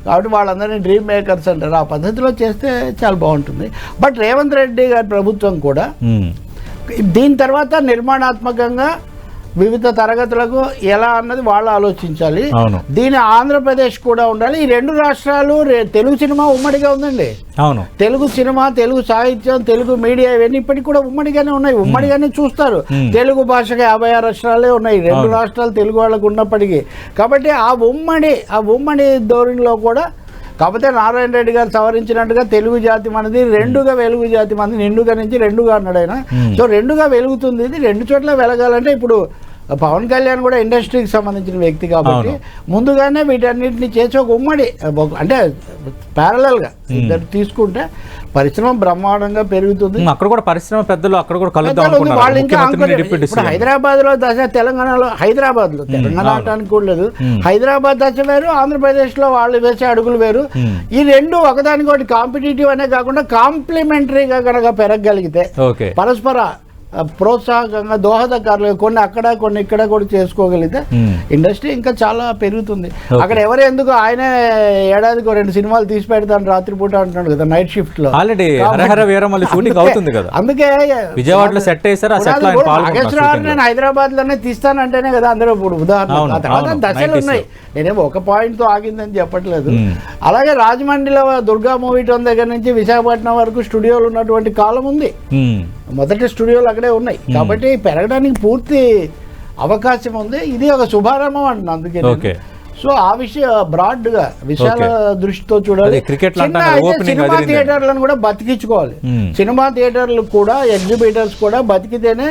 కాబట్టి వాళ్ళందరినీ డ్రీమ్ మేకర్స్ అంటారు. ఆ పద్ధతిలో చేస్తే చాలా బాగుంటుంది. బట్ రేవంత్ రెడ్డి గారి ప్రభుత్వం కూడా దీని తర్వాత నిర్మాణాత్మకంగా వివిధ తరగతులకు ఎలా అన్నది వాళ్ళు ఆలోచించాలి. దీని ఆంధ్రప్రదేశ్ కూడా ఉండాలి. ఈ రెండు రాష్ట్రాలు తెలుగు సినిమా ఉమ్మడిగా ఉందండి. తెలుగు సినిమా, తెలుగు సాహిత్యం, తెలుగు మీడియా ఇవన్నీ ఇప్పటికి కూడా ఉమ్మడిగానే ఉన్నాయి, ఉమ్మడిగానే చూస్తారు. తెలుగు భాషగా 56 రాష్ట్రాలే ఉన్నాయి, 2 రాష్ట్రాలు తెలుగు వాళ్ళకు ఉన్నప్పటికీ. కాబట్టి ఆ ఉమ్మడి ధోరణిలో కూడా, కాకపోతే నారాయణ రెడ్డి గారు సవరించినట్టుగా తెలుగు జాతి మనది, రెండుగా వెలుగు జాతి మనది, నిండుగా నుంచి రెండుగా అన్నాడు ఆయన. సో రెండుగా వెలుగుతుంది. ఇది 2 చోట్ల వెలగాలంటే ఇప్పుడు పవన్ కళ్యాణ్ కూడా ఇండస్ట్రీకి సంబంధించిన వ్యక్తి కాబట్టి ముందుగానే వీటన్నిటిని చేసి ఒక ఉమ్మడి అంటే ప్యారలల్ గా ఇద్దరు తీసుకుంటే పరిశ్రమ బ్రహ్మాండంగా పెరుగుతుంది. అక్కడ కూడా పరిశ్రమ పెద్దలు అక్కడ కూడా వాళ్ళు ఇంకా ఇప్పుడు హైదరాబాద్ లో దశ, తెలంగాణలో హైదరాబాద్ లో, తెలంగాణ అనడానికి కూడా లేదు, హైదరాబాద్ దశ వేరు, ఆంధ్రప్రదేశ్ లో వాళ్ళు వేసే అడుగులు వేరు. ఈ రెండు ఒకదానికొకటి కాంపిటేటివ్ అనే కాకుండా కాంప్లిమెంటరీగా కనుక పెరగగలిగితే, పరస్పర ప్రోత్సాహకంగా దోహదకారులు కొన్ని అక్కడ కొన్ని ఇక్కడ కూడా చేసుకోగలిగితే ఇండస్ట్రీ ఇంకా చాలా పెరుగుతుంది. అక్కడ ఎవరు ఎందుకు ఆయనే ఏడాదికి 2 సినిమాలు తీసి పెడతాను రాత్రిపూట అంటున్నాడు కదా, నైట్ షిఫ్ట్ లో. అందుకే విజయవాడలో సెట్ నేను హైదరాబాద్ లోనే తీస్తానంటేనే కదా అందరూ ఇప్పుడు ఉదాహరణ. ఆ తర్వాత దశలు ఉన్నాయి, నేనేమో ఒక పాయింట్ తో ఆగిందని చెప్పట్లేదు. అలాగే రాజమండ్రిలో దుర్గా మూవీ టౌన్ దగ్గర నుంచి విశాఖపట్నం వరకు స్టూడియోలు ఉన్నటువంటి కాలం ఉంది. మొదటి స్టూడియోలు అక్కడే ఉన్నాయి. కాబట్టి పెరగడానికి పూర్తి అవకాశం ఉంది. ఇది ఒక శుభారంభం అంటున్నాను అందుకే. సో ఆ బ్రాడ్ గా విశాల దృష్టితో చూడాలి. క్రికెట్ సినిమా థియేటర్లను కూడా బతికించుకోవాలి. సినిమా థియేటర్లు కూడా ఎగ్జిబిటర్స్ కూడా బతికితేనే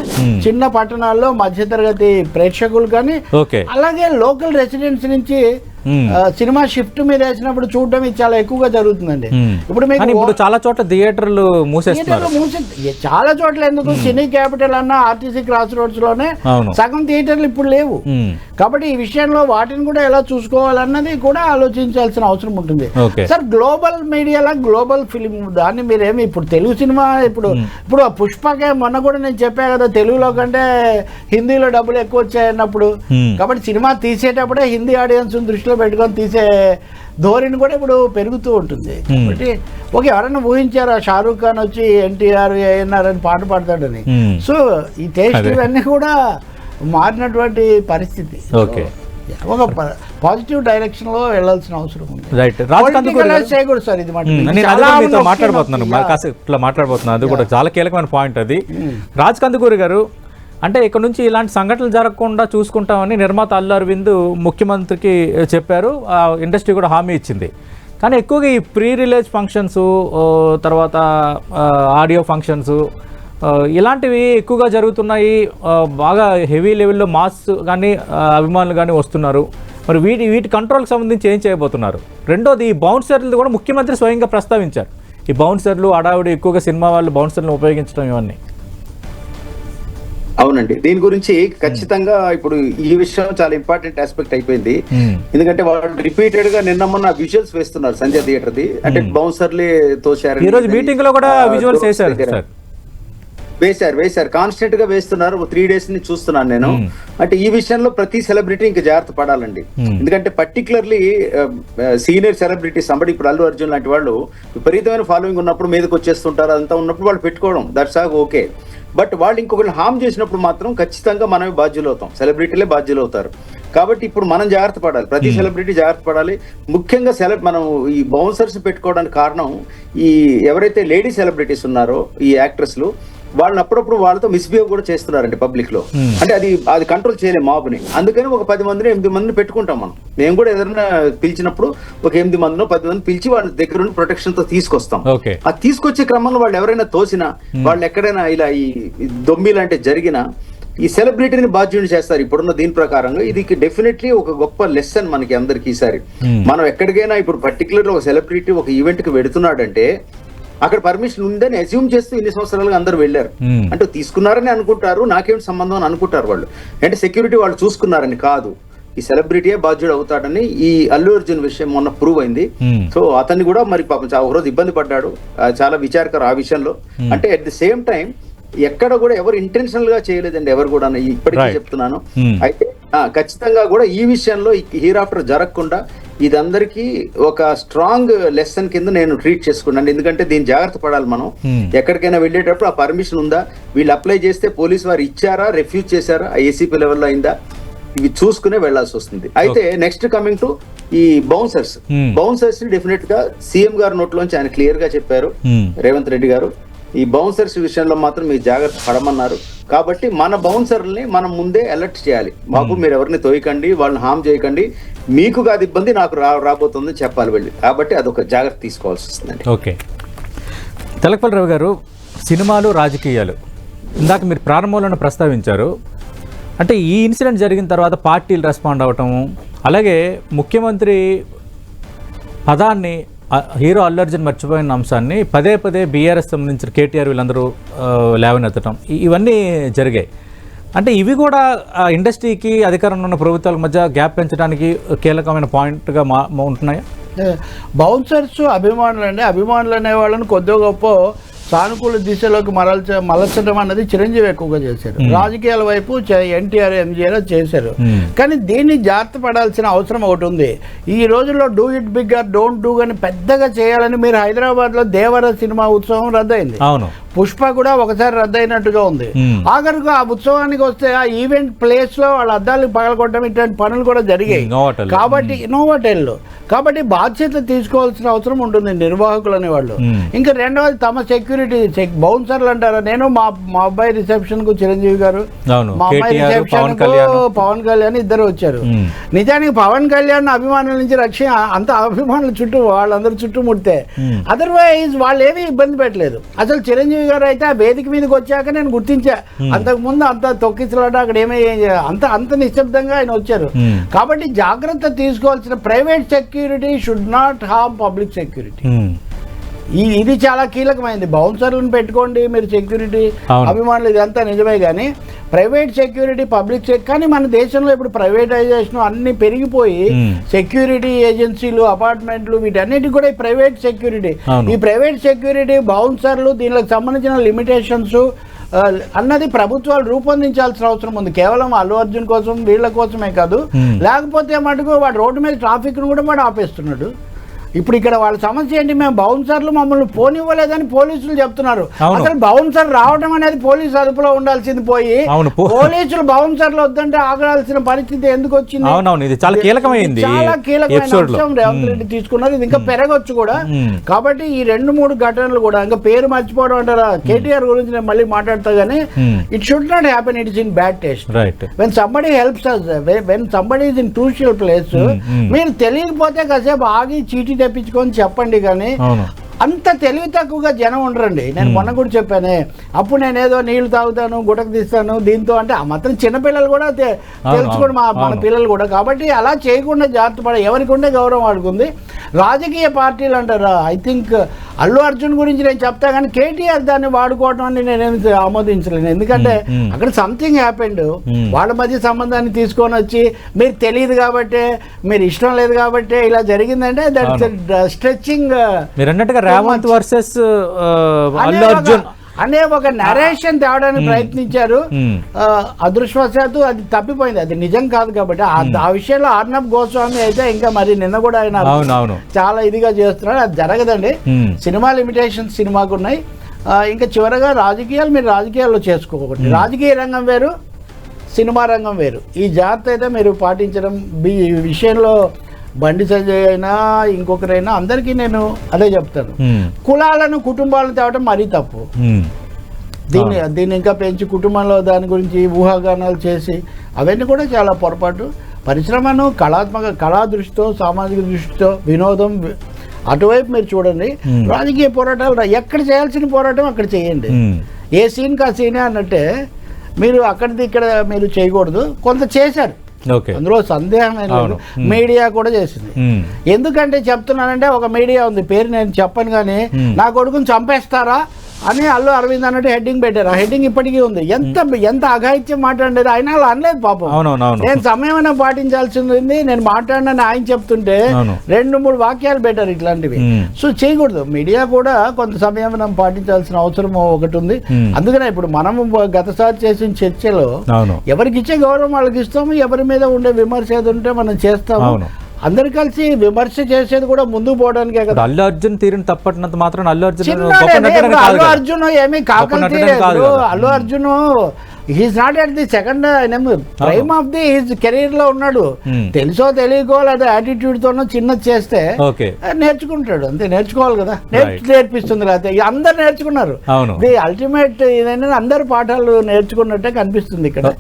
చిన్న పట్టణాల్లో మధ్యతరగతి ప్రేక్షకులు కానీ అలాగే లోకల్ రెసిడెంట్స్ నుంచి సినిమా షిఫ్ట్ మీద వేసినప్పుడు చూడడం ఇది చాలా ఎక్కువగా జరుగుతుందండి. ఇప్పుడు చాలా చోట్ల థియేటర్లు చాలా చోట్ల ఎందుకు సినీ క్యాపిటల్ అన్న ఆర్టీసీ క్రాస్ రోడ్స్ లోనే సగం థియేటర్లు ఇప్పుడు లేవు. కాబట్టి ఈ విషయంలో వాటిని కూడా ఎలా చూసుకోవాలన్నది కూడా ఆలోచించాల్సిన అవసరం ఉంటుంది. సార్ గ్లోబల్ మీడియాలో గ్లోబల్ ఫిలిం దాన్ని మీరేమి ఇప్పుడు తెలుగు సినిమా ఇప్పుడు పుష్పకే మొన్న కూడా నేను చెప్పా కదా, తెలుగులో కంటే హిందీలో డబ్బులు ఎక్కువ వచ్చాయన్నప్పుడు. కాబట్టి సినిమా తీసేటప్పుడే హిందీ ఆడియన్స్ దృష్టిలో పెట్టుకొని తీసే ధోరణి కూడా ఇప్పుడు పెరుగుతూ ఉంటుంది. కాబట్టి ఎవరైనా ఊహించారా షారూఖ్ ఖాన్ వచ్చి ఎన్టీఆర్ ఏఎన్ఆర్ అని పాట పాడతాడని? సో ఈ టేస్ట్ ఇవన్నీ కూడా మారినటువంటి పరిస్థితి. ఒక పాజిటివ్ డైరెక్షన్ లో వెళ్ళాల్సిన అవసరం ఉంది. చేయకూడదు సార్, ఇది మాట్లాడబోతున్నాను. అది కూడా చాలా కీలకమైన పాయింట్. అది రాజ్ కందుకూరి గారు అంటే ఇక్కడ నుంచి ఇలాంటి సంఘటనలు జరగకుండా చూసుకుంటామని నిర్మాత అల్లు అరవింద్ ముఖ్యమంత్రికి చెప్పారు. ఇండస్ట్రీ కూడా హామీ ఇచ్చింది. కానీ ఎక్కువగా ఈ ప్రీ రిలీజ్ ఫంక్షన్స్, తర్వాత ఆడియో ఫంక్షన్స్ ఇలాంటివి ఎక్కువగా జరుగుతున్నాయి. బాగా హెవీ లెవెల్లో మాస్ కానీ అభిమానులు కానీ వస్తున్నారు. మరి వీటి కంట్రోల్కి సంబంధించి ఏం చేయబోతున్నారు? రెండోది ఈ బౌన్సర్లు కూడా ముఖ్యమంత్రి స్వయంగా ప్రస్తావించారు. ఈ బౌన్సర్లు అడావిడి ఎక్కువగా సినిమా వాళ్ళు బౌన్సర్లను ఉపయోగించడం ఇవన్నీ. అవునండి, దీని గురించి ఖచ్చితంగా ఇప్పుడు ఈ విషయం చాలా ఇంపార్టెంట్ ఆస్పెక్ట్ అయిపోయింది. ఎందుకంటే వాళ్ళు రిపీటెడ్ గా నిన్న మొన్న విజువల్స్ వేస్తున్నారు సంజయ్ థియేటర్ ది. అంటే బౌన్సర్లే తోశారు. ఈ రోజు మీటింగ్ లో కూడా విజువల్స్ వేశారు కాన్స్టెంట్ గా వేస్తున్నారు. 3 days ని చూస్తున్నాను నేను. అంటే ఈ విషయంలో ప్రతి సెలబ్రిటీ ఇంకా జాగ్రత్త పడాలండి. ఎందుకంటే పర్టికులర్లీ సీనియర్ సెలబ్రిటీస్ సంబడి ఇప్పుడు అల్లు అర్జున్ లాంటి వాళ్ళు విపరీతమైన ఫాలోయింగ్ ఉన్నప్పుడు మీదకి వచ్చేస్తుంటారు. అదంతా ఉన్నప్పుడు వాళ్ళు పెట్టుకోవడం దట్స్ ఓకే. బట్ వాళ్ళు ఇంకొకరిని హామ్ చేసినప్పుడు మాత్రం ఖచ్చితంగా మనమే బాధ్యులు అవుతాం, సెలబ్రిటీలే బాధ్యులు అవుతారు. కాబట్టి ఇప్పుడు మనం జాగ్రత్త పడాలి, ప్రతి సెలబ్రిటీ జాగ్రత్త పడాలి. ముఖ్యంగా మనం ఈ బౌన్సర్స్ పెట్టుకోవడానికి కారణం ఈ ఎవరైతే లేడీ సెలబ్రిటీస్ ఉన్నారో ఈ యాక్ట్రెస్లు వాళ్ళని అప్పుడప్పుడు వాళ్ళతో మిస్బిహేవ్ కూడా చేస్తున్నారండి పబ్లిక్ లో. అంటే అది కంట్రోల్ చేయలేం మాబ్ని. అందుకని ఒక 10 మందిని 8 మందిని పెట్టుకుంటాం మనం. మేము కూడా ఏదైనా పిలిచినప్పుడు ఒక 8 మందినో 10 మంది పిలిచి వాళ్ళ దగ్గర నుండి ప్రొటెక్షన్ తో తీసుకొస్తాం. ఆ తీసుకొచ్చే క్రమంలో వాళ్ళు ఎవరైనా తోసినా, వాళ్ళు ఎక్కడైనా ఇలా ఈ దొమ్మి లాంటి జరిగినా ఈ సెలబ్రిటీని బాధ్యుని చేస్తారు. ఇప్పుడున్న దీని ప్రకారంగా ఇది డెఫినెట్లీ ఒక గొప్ప లెసన్ మనకి అందరికి ఈసారి. మనం ఎక్కడికైనా ఇప్పుడు పర్టికులర్ ఒక సెలబ్రిటీ ఒక ఈవెంట్ కి వెడుతున్నాడంటే అక్కడ పర్మిషన్ ఉందని అజ్యూమ్ చేస్తూ ఇన్ని సంవత్సరాలుగా అందరూ వెళ్ళారు. అంటే తీసుకున్నారని అనుకుంటారు, నాకేమిటి సంబంధం అని అనుకుంటారు వాళ్ళు. అంటే సెక్యూరిటీ వాళ్ళు చూసుకున్నారని కాదు, ఈ సెలబ్రిటీయే బాధ్యుడు అవుతాడని ఈ అల్లు అర్జున్ విషయం మొన్న ప్రూవ్ అయింది. సో అతన్ని కూడా మరి పాపం ఒక రోజు ఇబ్బంది పడ్డాడు, చాలా విచారకరం ఆ విషయంలో. అంటే అట్ ది సేమ్ టైం ఎక్కడ కూడా ఎవరు ఇంటెన్షనల్ గా చేయలేదండి, ఎవరు కూడా, ఇప్పటికీ చెప్తున్నాను. అయితే ఖచ్చితంగా కూడా ఈ విషయంలో హీర్ ఆఫ్టర్ జరగకుండా ఇదందరికీ ఒక స్ట్రాంగ్ లెసన్ కింద నేను ట్రీట్ చేసుకున్నాను. ఎందుకంటే దీన్ని జాగ్రత్త పడాలి మనం. ఎక్కడికైనా వెళ్ళేటప్పుడు ఆ పర్మిషన్ ఉందా, వీళ్ళు అప్లై చేస్తే పోలీస్ వారు ఇచ్చారా, రిఫ్యూజ్ చేశారా, ఆ ఏసీపీ లెవెల్లో అయిందా, ఇవి చూసుకునే వెళ్లాల్సి వస్తుంది. అయితే నెక్స్ట్ కమింగ్ టు ఈ బౌన్సర్స్ డెఫినెట్ గా సీఎం గారి నోట్లోంచి ఆయన క్లియర్ గా చెప్పారు, రేవంత్ రెడ్డి గారు. ఈ బౌన్సర్స్ విషయంలో మాత్రం మీరు జాగ్రత్త పడమన్నారు. కాబట్టి మన బౌన్సర్లని మనం ముందే అలర్ట్ చేయాలి. బాబు మీరు ఎవరిని తోయకండి, వాళ్ళని హామ్ చేయకండి, మీకు కాదు ఇబ్బంది, నాకు రాబోతుంది చెప్పాలి వెళ్ళి. కాబట్టి అదొక జాగ్రత్త తీసుకోవాల్సి వస్తుందండి. ఓకే, తెలకపల్లి రావు గారు, సినిమాలు రాజకీయాలు ఇందాక మీరు ప్రారంభంలోనే ప్రస్తావించారు. అంటే ఈ ఇన్సిడెంట్ జరిగిన తర్వాత పార్టీలు రెస్పాండ్ అవ్వటము, అలాగే ముఖ్యమంత్రి పదాన్ని హీరో అల్లు అర్జున్ మర్చిపోయిన అంశాన్ని పదే పదే బీఆర్ఎస్ సంబంధించిన కేటీఆర్ వీళ్ళందరూ లేవనెత్తడం, ఇవన్నీ జరిగాయి. అంటే ఇవి కూడా ఇండస్ట్రీకి అధికారంలో ఉన్న ప్రభుత్వాల మధ్య గ్యాప్ పెంచడానికి కీలకమైన పాయింట్గా ఉంటున్నాయా? బౌన్సర్స్ అభిమానులు అండి, అభిమానులు అనే వాళ్ళని కొద్దిగా గొప్ప సానుకూల దిశలోకి మలచడం అన్నది చిరంజీవి ఎక్కువగా చేశారు. రాజకీయాల వైపు ఎన్టీఆర్ ఎంజీఆర్ చేశారు. కానీ దీన్ని జాగ్రత్త పడాల్సిన అవసరం ఒకటి ఉంది. ఈ రోజుల్లో do it bigger don't do అని పెద్దగా చేయాలని మీరు హైదరాబాద్లో దేవర సినిమా ఉత్సవం రద్దయింది. పుష్ప కూడా ఒకసారి రద్దయినట్టుగా ఉంది. ఆఖరికి ఆ ఉత్సవానికి వస్తే ఆ ఈవెంట్ ప్లేస్ లో వాళ్ళ అద్దాలు పగలగొట్టడం ఇట్లాంటి పనులు కూడా జరిగాయి. కాబట్టి నోవోటెల్లో కాబట్టి బాధ్యత తీసుకోవాల్సిన అవసరం ఉంటుంది నిర్వాహకులు అనేవాళ్ళు. ఇంకా రెండవది తమ సెక్యూరిటీ బౌన్సర్లు అంటారా. నేను మా అబ్బాయి రిసెప్షన్ కు చిరంజీవి గారు, మా అమ్మాయి రిసెప్షన్ కు పవన్ కళ్యాణ్ ఇద్దరు వచ్చారు. నిజానికి పవన్ కళ్యాణ్ అభిమానుల నుంచి రక్షణ అంత అభిమానుల చుట్టూ వాళ్ళందరూ చుట్టుముడితే అదర్వైజ్ వాళ్ళు ఏమీ ఇబ్బంది పెట్టలేదు. అసలు చిరంజీవి గారు అయితే ఆ వేదిక మీదకి వచ్చాక నేను గుర్తించా, అంతకు ముందు అంత తొక్కిసలాట అక్కడ అంత నిశ్శబ్దంగా ఆయన వచ్చారు. కాబట్టి జాగ్రత్త తీసుకోవాల్సిన private security should not harm public security. ఇది చాలా కీలకమైంది. బౌన్సర్లను పెట్టుకోండి మీరు సెక్యూరిటీ అభిమానులు, ఇదంతా నిజమే, కానీ ప్రైవేట్ సెక్యూరిటీ పబ్లిక్ కానీ మన దేశంలో ఇప్పుడు ప్రైవేటైజేషన్ అన్ని పెరిగిపోయి సెక్యూరిటీ ఏజెన్సీలు అపార్ట్మెంట్లు వీటన్నిటికి కూడా ఈ ప్రైవేట్ సెక్యూరిటీ, ఈ ప్రైవేట్ సెక్యూరిటీ బౌన్సర్లు దీనికి సంబంధించిన లిమిటేషన్స్ అన్నది ప్రభుత్వాలు రూపొందించాల్సిన అవసరం ఉంది. కేవలం అల్లు అర్జున్ కోసం వీళ్ళ కోసమే కాదు, లేకపోతే మటుకు వాడు రోడ్డు మీద ట్రాఫిక్ ను కూడా వాడు ఆపేస్తున్నాడు. ఇప్పుడు ఇక్కడ వాళ్ళ సమస్య ఏంటి, మేము బౌన్సర్లు మమ్మల్ని పోనివ్వలేదని పోలీసులు చెప్తున్నారు. అసలు బౌన్సర్ రావడం అనేది పోలీసు అదుపులో ఉండాల్సింది పోయి పోలీసులు బౌన్సర్లు వద్దంటే ఆగాల్సిన పరిస్థితి ఎందుకు వచ్చింది? చాలా కీలకమైన అంశం రేవంత్ రెడ్డి తీసుకున్నారు. ఇది ఇంకా పెరగొచ్చు కూడా. కాబట్టి ఈ 2-3 ఘటనలు కూడా ఇంకా పేరు మర్చిపోవడం అంటారా, కేటీఆర్ గురించి నేను మళ్ళీ మాట్లాడతా గానీ it should not happen. It is in bad taste. When somebody helps us, when somebody is in crucial place, మీరు తెలియకపోతే కాసేపు ఆగి చీటీ తెప్పించుకొని చెప్పండి. కానీ అంత తెలివి తక్కువగా జనం ఉండరండి. నేను మొన్న కూడా చెప్పానే, అప్పుడు నేను ఏదో నీళ్లు తాగుతాను గుటకు తీస్తాను దీంతో అంటే ఆ మాత్రం చిన్నపిల్లలు కూడా తెలుసుకోండి, మన పిల్లలు కూడా. కాబట్టి అలా చేయకుండా జాగ్రత్త పడ, ఎవరికి ఉండే గౌరవం వాడుకుంది. రాజకీయ పార్టీలు అంటారా, ఐ థింక్ అల్లు అర్జున్ గురించి నేను చెప్తా కానీ కేటీఆర్ దాన్ని వాడుకోవడం అని నేనేమి ఆమోదించలేను. ఎందుకంటే అక్కడ సంథింగ్ హ్యాపెండ్. వాళ్ళ మధ్య సంబంధాన్ని తీసుకొని వచ్చి మీరు తెలియదు కాబట్టి, మీరు ఇష్టం లేదు కాబట్టి ఇలా జరిగిందంటే that stretching Revanth versus Allu Arjun అనే ఒక నరేషన్ తేవడానికి ప్రయత్నించారు. అదృష్టవశాత్తు అది తప్పిపోయింది, అది నిజం కాదు. కాబట్టి ఆ విషయంలో అర్నబ్ గోస్వామి అయితే ఇంకా మరి నిన్న కూడా ఆయన చాలా ఇదిగా చేస్తున్నాడు. అది జరగదండి. సినిమా లిమిటేషన్స్ సినిమాకు ఉన్నాయి. ఇంకా చివరగా రాజకీయాలు మీరు రాజకీయాల్లో చేసుకోకూడదు. రాజకీయ రంగం వేరు, సినిమా రంగం వేరు. ఈ జాగ్రత్త అయితే మీరు పాటించడం ఈ విషయంలో బండి సంజయ్ అయినా ఇంకొకరైనా అందరికీ నేను అదే చెప్తాను. కులాలను కుటుంబాలను తేవటం మరీ తప్పు. దీన్ని ఇంకా పెంచి కుటుంబంలో దాని గురించి ఊహాగానాలు చేసి అవన్నీ కూడా చాలా పొరపాటు. పరిశ్రమను కళా దృష్టితో సామాజిక దృష్టితో వినోదం అటువైపు మీరు చూడండి. రాజకీయ పోరాటాలు ఎక్కడ చేయాల్సిన పోరాటం అక్కడ చేయండి. ఏ సీన్కి ఆ సీనే అన్నట్టే మీరు అక్కడిది ఇక్కడ మీరు చేయకూడదు. కొంత చేశారు, అందులో సందేహం లేదు. మీడియా కూడా చేసింది. ఎందుకంటే చెప్తున్నానంటే ఒక మీడియా ఉంది, పేరు నేను చెప్పను కానీ, నా కొడుకుని చంపేస్తారా అని అల్లు అరవింద్ అన్నట్టు హెడ్డింగ్ పెట్టారు. ఆ హెడ్డింగ్ ఇప్పటికీ ఉంది. ఎంత అఘాయిత్యం మాట్లాడేది. ఆయన అలా అనలేదు పాపం. నేను సమయమైనా పాటించాల్సింది, నేను మాట్లాడినని ఆయన చెప్తుంటే 2-3 వాక్యాలు పెట్టారు ఇట్లాంటివి. సో చేయకూడదు. మీడియా కూడా కొంత సమయం పాటించాల్సిన అవసరం ఒకటి ఉంది. అందుకనే ఇప్పుడు మనము గతసారి చేసిన చర్చలో ఎవరికి ఇచ్చే గౌరవం వాళ్ళకి ఇస్తాము, ఎవరి మీద ఉండే విమర్శ ఏది ఉంటే మనం చేస్తాము. అందరు కలిసి విమర్శ చేసేది కూడా ముందుకు పోవడానికే కదా. అల్లు అర్జున్ తీరిని తప్పట్టినంత మాత్రం అల్లు అర్జున్ ఏమీ కాకలు తీయలేదు. Allu Arjun he's not at the second prime of the his career లో ఉన్నాడు. తెలుసో తెలియకో లేదా యాటిట్యూడ్ తోనో చిన్నది చేస్తే నేర్చుకుంటాడు, అంతే. నేర్చుకోవాలి కదా, నేర్పిస్తుంది. లేకపోతే అందరు నేర్చుకున్నారు. ది అల్టిమేట్ ఇదైనా అందరు పాఠాలు నేర్చుకున్నట్టే కనిపిస్తుంది ఇక్కడ.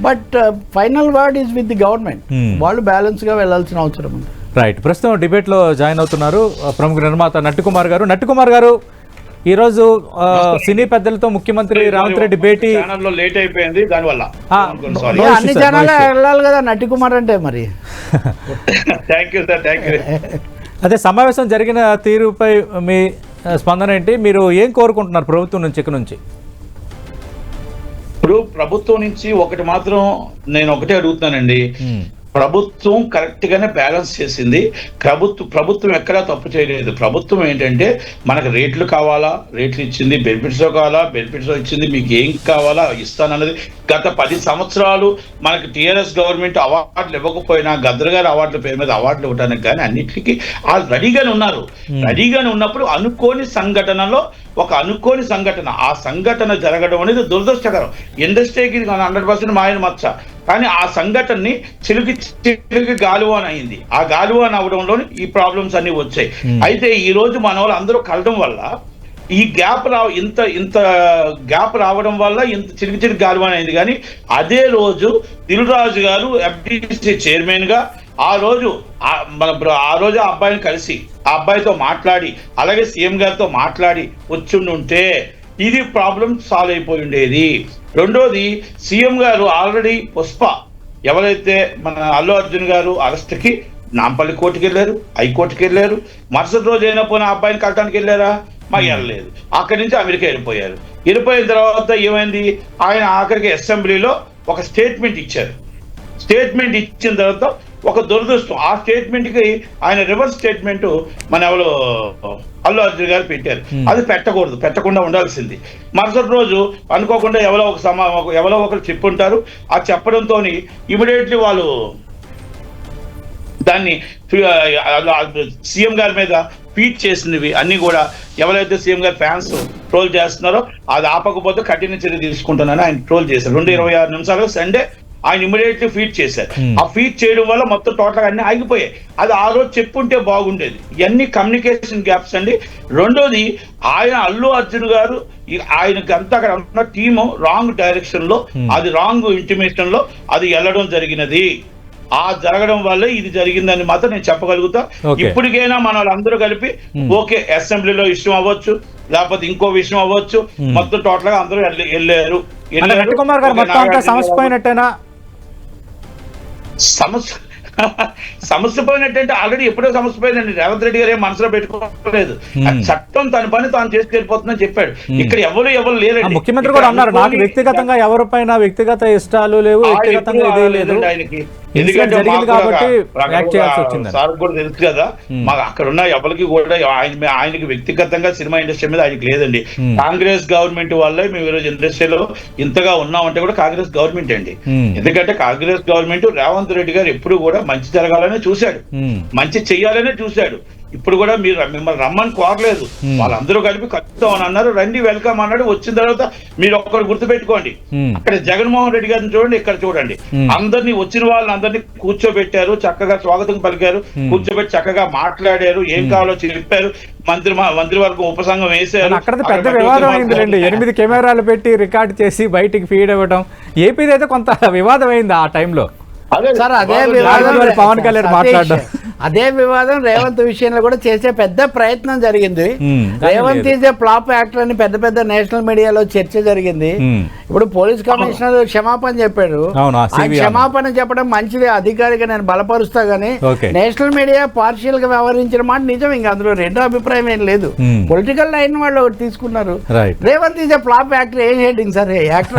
But final word is with the government. వాళ్ళు బ్యాలెన్స్ గా వెళ్లాల్సిన అవసరం ఉంది. రైట్. ప్రస్తుతం డిబేట్ లో జాయిన్ అవుతున్నారు ప్రముఖ నిర్మాత నట్టికుమార్ గారు. నట్టికుమార్ గారు, ఈ రోజు సినీ పెద్దలతో ముఖ్యమంత్రి రేవంత్ రెడ్డి భేటీ లేట్ అయిపోయింది, దానివల్ల అన్ని జనాలే వెళ్ళాలి కదా నట్టికుమార్ అంటే. మరి thank you sir, thank you. అదే సమావేశం జరిగిన తీరుపై మీ స్పందన ఏంటి? మీరు ఏం కోరుకుంటున్నారు ప్రభుత్వం నుంచి ఇక నుంచి? ఇప్పుడు ప్రభుత్వం నుంచి ఒకటి మాత్రం నేను ఒకటే అడుగుతున్నానండి. ప్రభుత్వం కరెక్ట్ గానే బ్యాలెన్స్ చేసింది. ప్రభుత్వం ఎక్కడా తప్పు చేయలేదు. ప్రభుత్వం ఏంటంటే మనకు రేట్లు కావాలా, రేట్లు ఇచ్చింది. బెనిఫిట్స్ కావాలా, బెనిఫిట్స్ ఇచ్చింది. మీకు ఏం కావాలా ఇస్తానన్నది. గత 10 సంవత్సరాలు మనకి టీఆర్ఎస్ గవర్నమెంట్ అవార్డులు ఇవ్వకపోయినా గద్దర్ గారి అవార్డుల పేరు మీద అవార్డులు ఇవ్వడానికి కానీ అన్నింటికి వాళ్ళు రెడీగానే ఉన్నారు. రెడీగానే ఉన్నప్పుడు అనుకోని సంఘటనలో ఒక అనుకోని సంఘటన, ఆ సంఘటన జరగడం అనేది దురదృష్టకరం. ఇండస్ట్రీకి 100% మాయన మచ్చ, కానీ ఆ సంఘటనని చిలుకి గాలివాన్ అయింది. ఆ గాలివాన్ అవడంలోనే ఈ ప్రాబ్లమ్స్ అన్ని వచ్చాయి. అయితే ఈ రోజు మన వాళ్ళు అందరూ కలడం వల్ల ఈ గ్యాప్ ఇంత గ్యాప్ రావడం వల్ల ఇంత చిలికి గాలివాన్ అయింది. కానీ అదే రోజు దిల్ రాజు గారు FDC చైర్మన్ గా ఆ రోజు ఆ అబ్బాయిని కలిసి ఆ అబ్బాయితో మాట్లాడి అలాగే సీఎం గారితో మాట్లాడి వచ్చుండుంటే ఇది ప్రాబ్లం సాల్వ్ అయిపోయి ఉండేది. రెండోది, సీఎం గారు ఆల్రెడీ పుష్ప ఎవరైతే మన అల్లు అర్జున్ గారు అరెస్ట్కి నాంపల్లి కోర్టుకి వెళ్ళారు, హైకోర్టుకి వెళ్ళారు. మరుసటి రోజు అయినా పోయిన అబ్బాయిని కలటానికి వెళ్ళారా? మాకు వెళ్ళలేదు. అక్కడి నుంచి అమెరికా వెళ్ళిపోయారు. వెళ్ళిపోయిన తర్వాత ఏమైంది, ఆయన ఆఖరికి అసెంబ్లీలో ఒక స్టేట్మెంట్ ఇచ్చారు. స్టేట్మెంట్ ఇచ్చిన తర్వాత ఒక దురదృష్టం, ఆ స్టేట్మెంట్ కి ఆయన రివర్స్ స్టేట్మెంట్ మన ఎవరు అల్లు అర్జున్ గారు పెట్టారు. అది పెట్టకూడదు, పెట్టకుండా ఉండాల్సింది. మరుసటి రోజు అనుకోకుండా ఎవరో ఒకరు చెప్పుంటారు. ఆ చెప్పడంతో ఇమీడియట్లీ వాళ్ళు దాన్ని సీఎం గారి మీద ట్వీట్ చేసినవి అన్ని కూడా ఎవరైతే సీఎం గారి ఫ్యాన్స్ ట్రోల్ చేస్తున్నారో అది ఆపకపోతే కఠిన చర్య తీసుకుంటున్నారని ఆయన ట్రోల్ చేశారు. 2:26 నిమిషాలు సండే ఆయన ఇమీడియట్లీ ఫీట్ చేశారు. ఆ ఫీట్ చేయడం వల్ల మొత్తం టోటల్గా అన్ని ఆగిపోయాయి. అది ఆ రోజు చెప్పుంటే బాగుండేది. ఇవన్నీ కమ్యూనికేషన్ గ్యాప్స్ అండి. రెండోది, ఆయన అల్లు అర్జున్ గారు ఆయనకి అంతా అక్కడ ఉన్న టీము రాంగ్ డైరెక్షన్ లో, అది రాంగ్ ఇంటిమేషన్ లో అది వెళ్ళడం జరిగినది. ఆ జరగడం వల్ల ఇది జరిగిందని మాత్రం నేను చెప్పగలుగుతా. ఇప్పటికైనా మన వాళ్ళందరూ కలిపి ఓకే, అసెంబ్లీలో విషయం అవ్వచ్చు, లేకపోతే ఇంకో విషయం అవ్వచ్చు, మొత్తం టోటల్ గా అందరూ వెళ్ళారు. సమస్య పోయినట్టంటే ఆల్రెడీ ఎప్పుడో సమస్య పోయిందండి. రేవంత్ రెడ్డి గారు ఏం మనసులో పెట్టుకోలేదు. చట్టం తన పని తాను చేసి వెళ్ళిపోతుందని చెప్పాడు. ఇక్కడ ఎవరు లేరండి. ముఖ్యమంత్రి కూడా అన్నారు, నాకు వ్యక్తిగతంగా ఎవరిపైన వ్యక్తిగత ఇష్టాలు లేవు, వ్యక్తిగతంగా ఇదే లేదు, ఎందుకంటే సార్ కూడా తెలుసు కదా, మాకు అక్కడ ఉన్న ఎవరికి కూడా ఆయనకి వ్యక్తిగతంగా సినిమా ఇండస్ట్రీ మీద ఆయనకి లేదండి. కాంగ్రెస్ గవర్నమెంట్ వల్లే మేము ఈరోజు ఇండస్ట్రీలో ఇంతగా ఉన్నామంటే కూడా కాంగ్రెస్ గవర్నమెంట్ అండి. ఎందుకంటే కాంగ్రెస్ గవర్నమెంట్ రేవంత్ రెడ్డి గారు ఎప్పుడు కూడా మంచి జరగాలనే చూశాడు, మంచి చెయ్యాలనే చూశాడు. ఇప్పుడు కూడా మీరు మిమ్మల్ని రమ్మని కోరలేదు, వాళ్ళందరూ కలిపి కలుపుతామని అన్నారు. రండి, వెల్కమ్ అన్నాడు. వచ్చిన తర్వాత మీరు ఒక్కరు గుర్తుపెట్టుకోండి, అక్కడ జగన్మోహన్ రెడ్డి గారిని చూడండి, ఇక్కడ చూడండి, అందరినీ వచ్చిన వాళ్ళని అందరినీ కూర్చోబెట్టారు, చక్కగా స్వాగతం పలికారు, కూర్చోబెట్టి చక్కగా మాట్లాడారు, ఏం కావాలో చెప్పారు, మంత్రివర్గం ఉపసంఘం వేశారు. అక్కడ పెద్ద వివాదం అయింది. 8 కెమెరాలు పెట్టి రికార్డ్ చేసి బయటికి ఫీడ్ ఇవ్వడం, ఏపీది అయితే కొంత వివాదం అయింది ఆ టైంలో. సార్ అదే వివాదం పవన్ కళ్యాణ్ మాట్లాడడం, అదే వివాదం రేవంత్ విషయంలో కూడా చేసే పెద్ద ప్రయత్నం జరిగింది. Revanth is a flop actor అని పెద్ద నేషనల్ మీడియాలో చర్చ జరిగింది. ఇప్పుడు పోలీస్ కమిషనర్ క్షమాపణ చెప్పాడు. క్షమాపణ చెప్పడం మంచిది, అధికారిగా నేను బలపరుస్తా గానీ నేషనల్ మీడియా పార్షియల్ గా వ్యవహరించిన మాట నిజం. ఇంకా అందులో రెండో అభిప్రాయం ఏం లేదు. పొలిటికల్ లైన్ వాళ్ళు ఒకటి తీసుకున్నారు. Revanth is a flop actor. ఏం heading sir, actor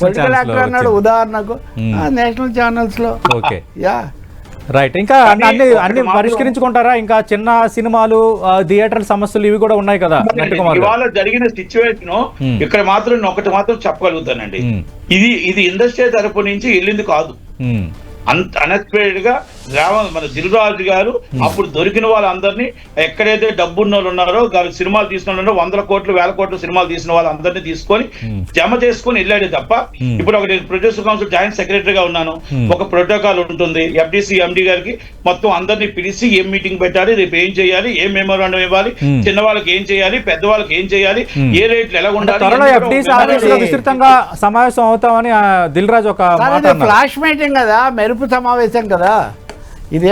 political actor అన్నాడు ఉదాహరణకు నేషనల్ ఛానల్స్ లో. రైట్, ఇంకా అన్ని పరిష్కరించుకుంటారా? ఇంకా చిన్న సినిమాలు, థియేటర్ సమస్యలు ఇవి కూడా ఉన్నాయి కదా. ఇవాళ జరిగిన సిచ్యువేషన్ ఇక్కడ మాత్రం ఒకటి మాత్రం చెప్పగలుగుతానండి, ఇది ఇండస్ట్రీ తరపు నుంచి వెళ్ళింది కాదు. అన్ఎక్స్పెక్టెడ్ గా మన దిల్ రాజు గారు అప్పుడు దొరికిన వాళ్ళందరినీ, ఎక్కడైతే డబ్బున్న వాళ్ళు ఉన్నారో, సినిమాలు తీసిన వాళ్ళు 100 కోట్లు 1000 కోట్లు సినిమాలు తీసిన వాళ్ళందరినీ తీసుకొని జమ చేసుకుని వెళ్ళాడు తప్ప. ఇప్పుడు ఒక ప్రొడ్యూసర్ కౌన్సిల్ జాయింట్ సెక్రటరీగా ఉన్నాను, ఒక ప్రోటోకాల్ ఉంటుంది. FDC MD గారికి మొత్తం అందరినీ పిలిచి ఏం మీటింగ్ పెట్టాలి, రేపు ఏం చేయాలి, ఏం మెమోరాండం ఇవ్వాలి, చిన్న వాళ్ళకి ఏం చేయాలి, పెద్ద వాళ్ళకి ఏం చేయాలి, ఏ రేట్లు ఎలా ఉండాలి, విస్తృతంగా సమావేశం అవుతామని దిల్ రాజు ఒక ఫ్లాష్ మీటింగ్ కదా, మెరుపు సమావేశం కదా, ఇది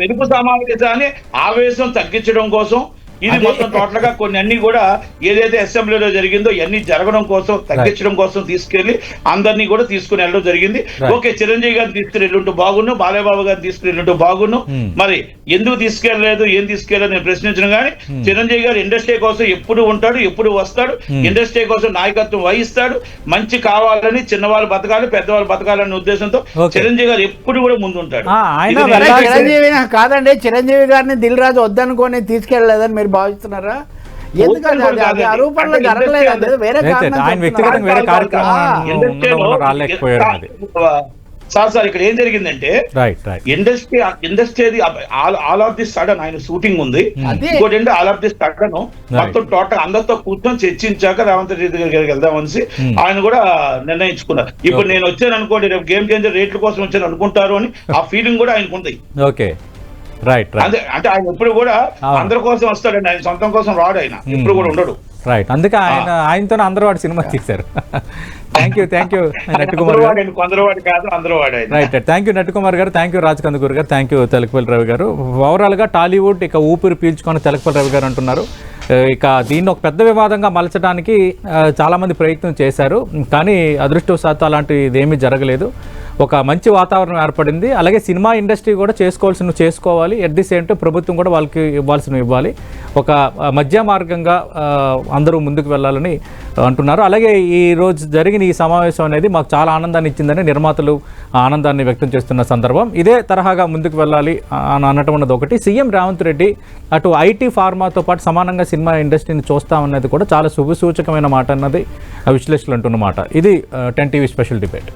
మెరుపు సమావేశాన్ని ఆవేశం తగ్గించడం కోసం ఇది మొత్తం టోటల్ గా కొన్ని అన్ని కూడా ఏదైతే అసెంబ్లీలో జరిగిందో ఇవన్నీ జరగడం కోసం, తగ్గించడం కోసం తీసుకెళ్లి అందరినీ కూడా తీసుకుని వెళ్ళడం జరిగింది. ఓకే, చిరంజీవి గారిని తీసుకుని వెళ్ళుంటూ బాగున్నాం, బాలయ్యబాబు గారిని తీసుకుని వెళ్ళుంటూ బాగున్నాం. మరి ఎందుకు తీసుకెళ్లలేదు, ఏం తీసుకెళ్ళలేదు నేను ప్రశ్నించడం. కానీ చిరంజీవి గారు ఇండస్ట్రీ కోసం ఎప్పుడు ఉంటాడు, ఎప్పుడు వస్తాడు, ఇండస్ట్రీ కోసం నాయకత్వం వహిస్తాడు. మంచి కావాలని, చిన్నవాళ్ళు బతకాలి, పెద్దవాళ్ళు బతకాలనే ఉద్దేశంతో చిరంజీవి గారు ఎప్పుడు కూడా ముందుంటాడు. చిరంజీవి కాదండి, చిరంజీవి గారిని దిల్ రాజు వద్దనుకొని తీసుకెళ్లలేదని మీరు భావిస్తున్నారా? ఎందుకంటే ఆ రూపంలో జరగలేదు, వేరే సార్ ఇక్కడ ఏం జరిగిందంటే right industry all of the sudden ఆయన షూటింగ్ ఉంది. ఇంకోటి ఏంటంటే ఆల్ ఆఫ్ ది సడన్ మొత్తం టోటల్ అందరితో కూర్చొని చర్చించాక రేవంత్ రెడ్డి దగ్గరికి వెళ్దామనేసి ఆయన కూడా నిర్ణయించుకున్నారు. ఇప్పుడు నేను వచ్చాను అనుకోండి, రేపు గేమ్ చేంజర్ రేట్ల కోసం వచ్చాను అనుకుంటారు అని ఆ ఫీలింగ్ కూడా ఆయనకు ఉంది. ఓకే రైట్ అంటే ఆయన ఎప్పుడు కూడా అందరి కోసం వస్తాడండి, ఆయన సొంతం కోసం రాడు, ఆయన ఎప్పుడు కూడా ఉండడు. రైట్, అందుకే ఆయనతో అందరూ వాడు సినిమా తీశారు. థ్యాంక్ యూ నట్టుకుమార్ గారు. కొందరువాడు కాదు, అందరూ వాడు. రైట్, థ్యాంక్ యూ నట్టుకుమార్ గారు, థ్యాంక్ యూ రాజ్ కందుకూర్ గారు, థ్యాంక్ యూ తెలకపల్లి రవి గారు. ఓవరాల్గా టాలీవుడ్ ఇక ఊపిరి పీల్చుకొని తెలకపల్లి రవి గారు అంటున్నారు. ఇక దీన్ని ఒక పెద్ద వివాదంగా మలచడానికి చాలామంది ప్రయత్నం చేశారు, కానీ అదృష్టవశాత్తు అలాంటిది ఏమీ జరగలేదు. ఒక మంచి వాతావరణం ఏర్పడింది. అలాగే సినిమా ఇండస్ట్రీ కూడా చేసుకోవాల్సినవి చేసుకోవాలి, ఎట్ ది సేమ్ టైం ప్రభుత్వం కూడా వాళ్ళకి ఇవ్వాల్సినవి ఇవ్వాలి. ఒక మధ్య మార్గంగా అందరూ ముందుకు వెళ్ళాలని అంటున్నారు. అలాగే ఈ రోజు జరిగిన ఈ సమావేశం అనేది మాకు చాలా ఆనందాన్ని ఇచ్చిందని నిర్మాతలు ఆనందాన్ని వ్యక్తం చేస్తున్న సందర్భం. ఇదే తరహాగా ముందుకు వెళ్ళాలి అని అనటం అన్నది ఒకటి. సీఎం రేవంత్ రెడ్డి అటు ఐటీ ఫార్మాతో పాటు సమానంగా సినిమా ఇండస్ట్రీని చూస్తామన్నది కూడా చాలా శుభసూచకమైన మాట అన్నది విశ్లేషకులు అంటున్నమాట. ఇది 10 టీవీ స్పెషల్ డిబేట్.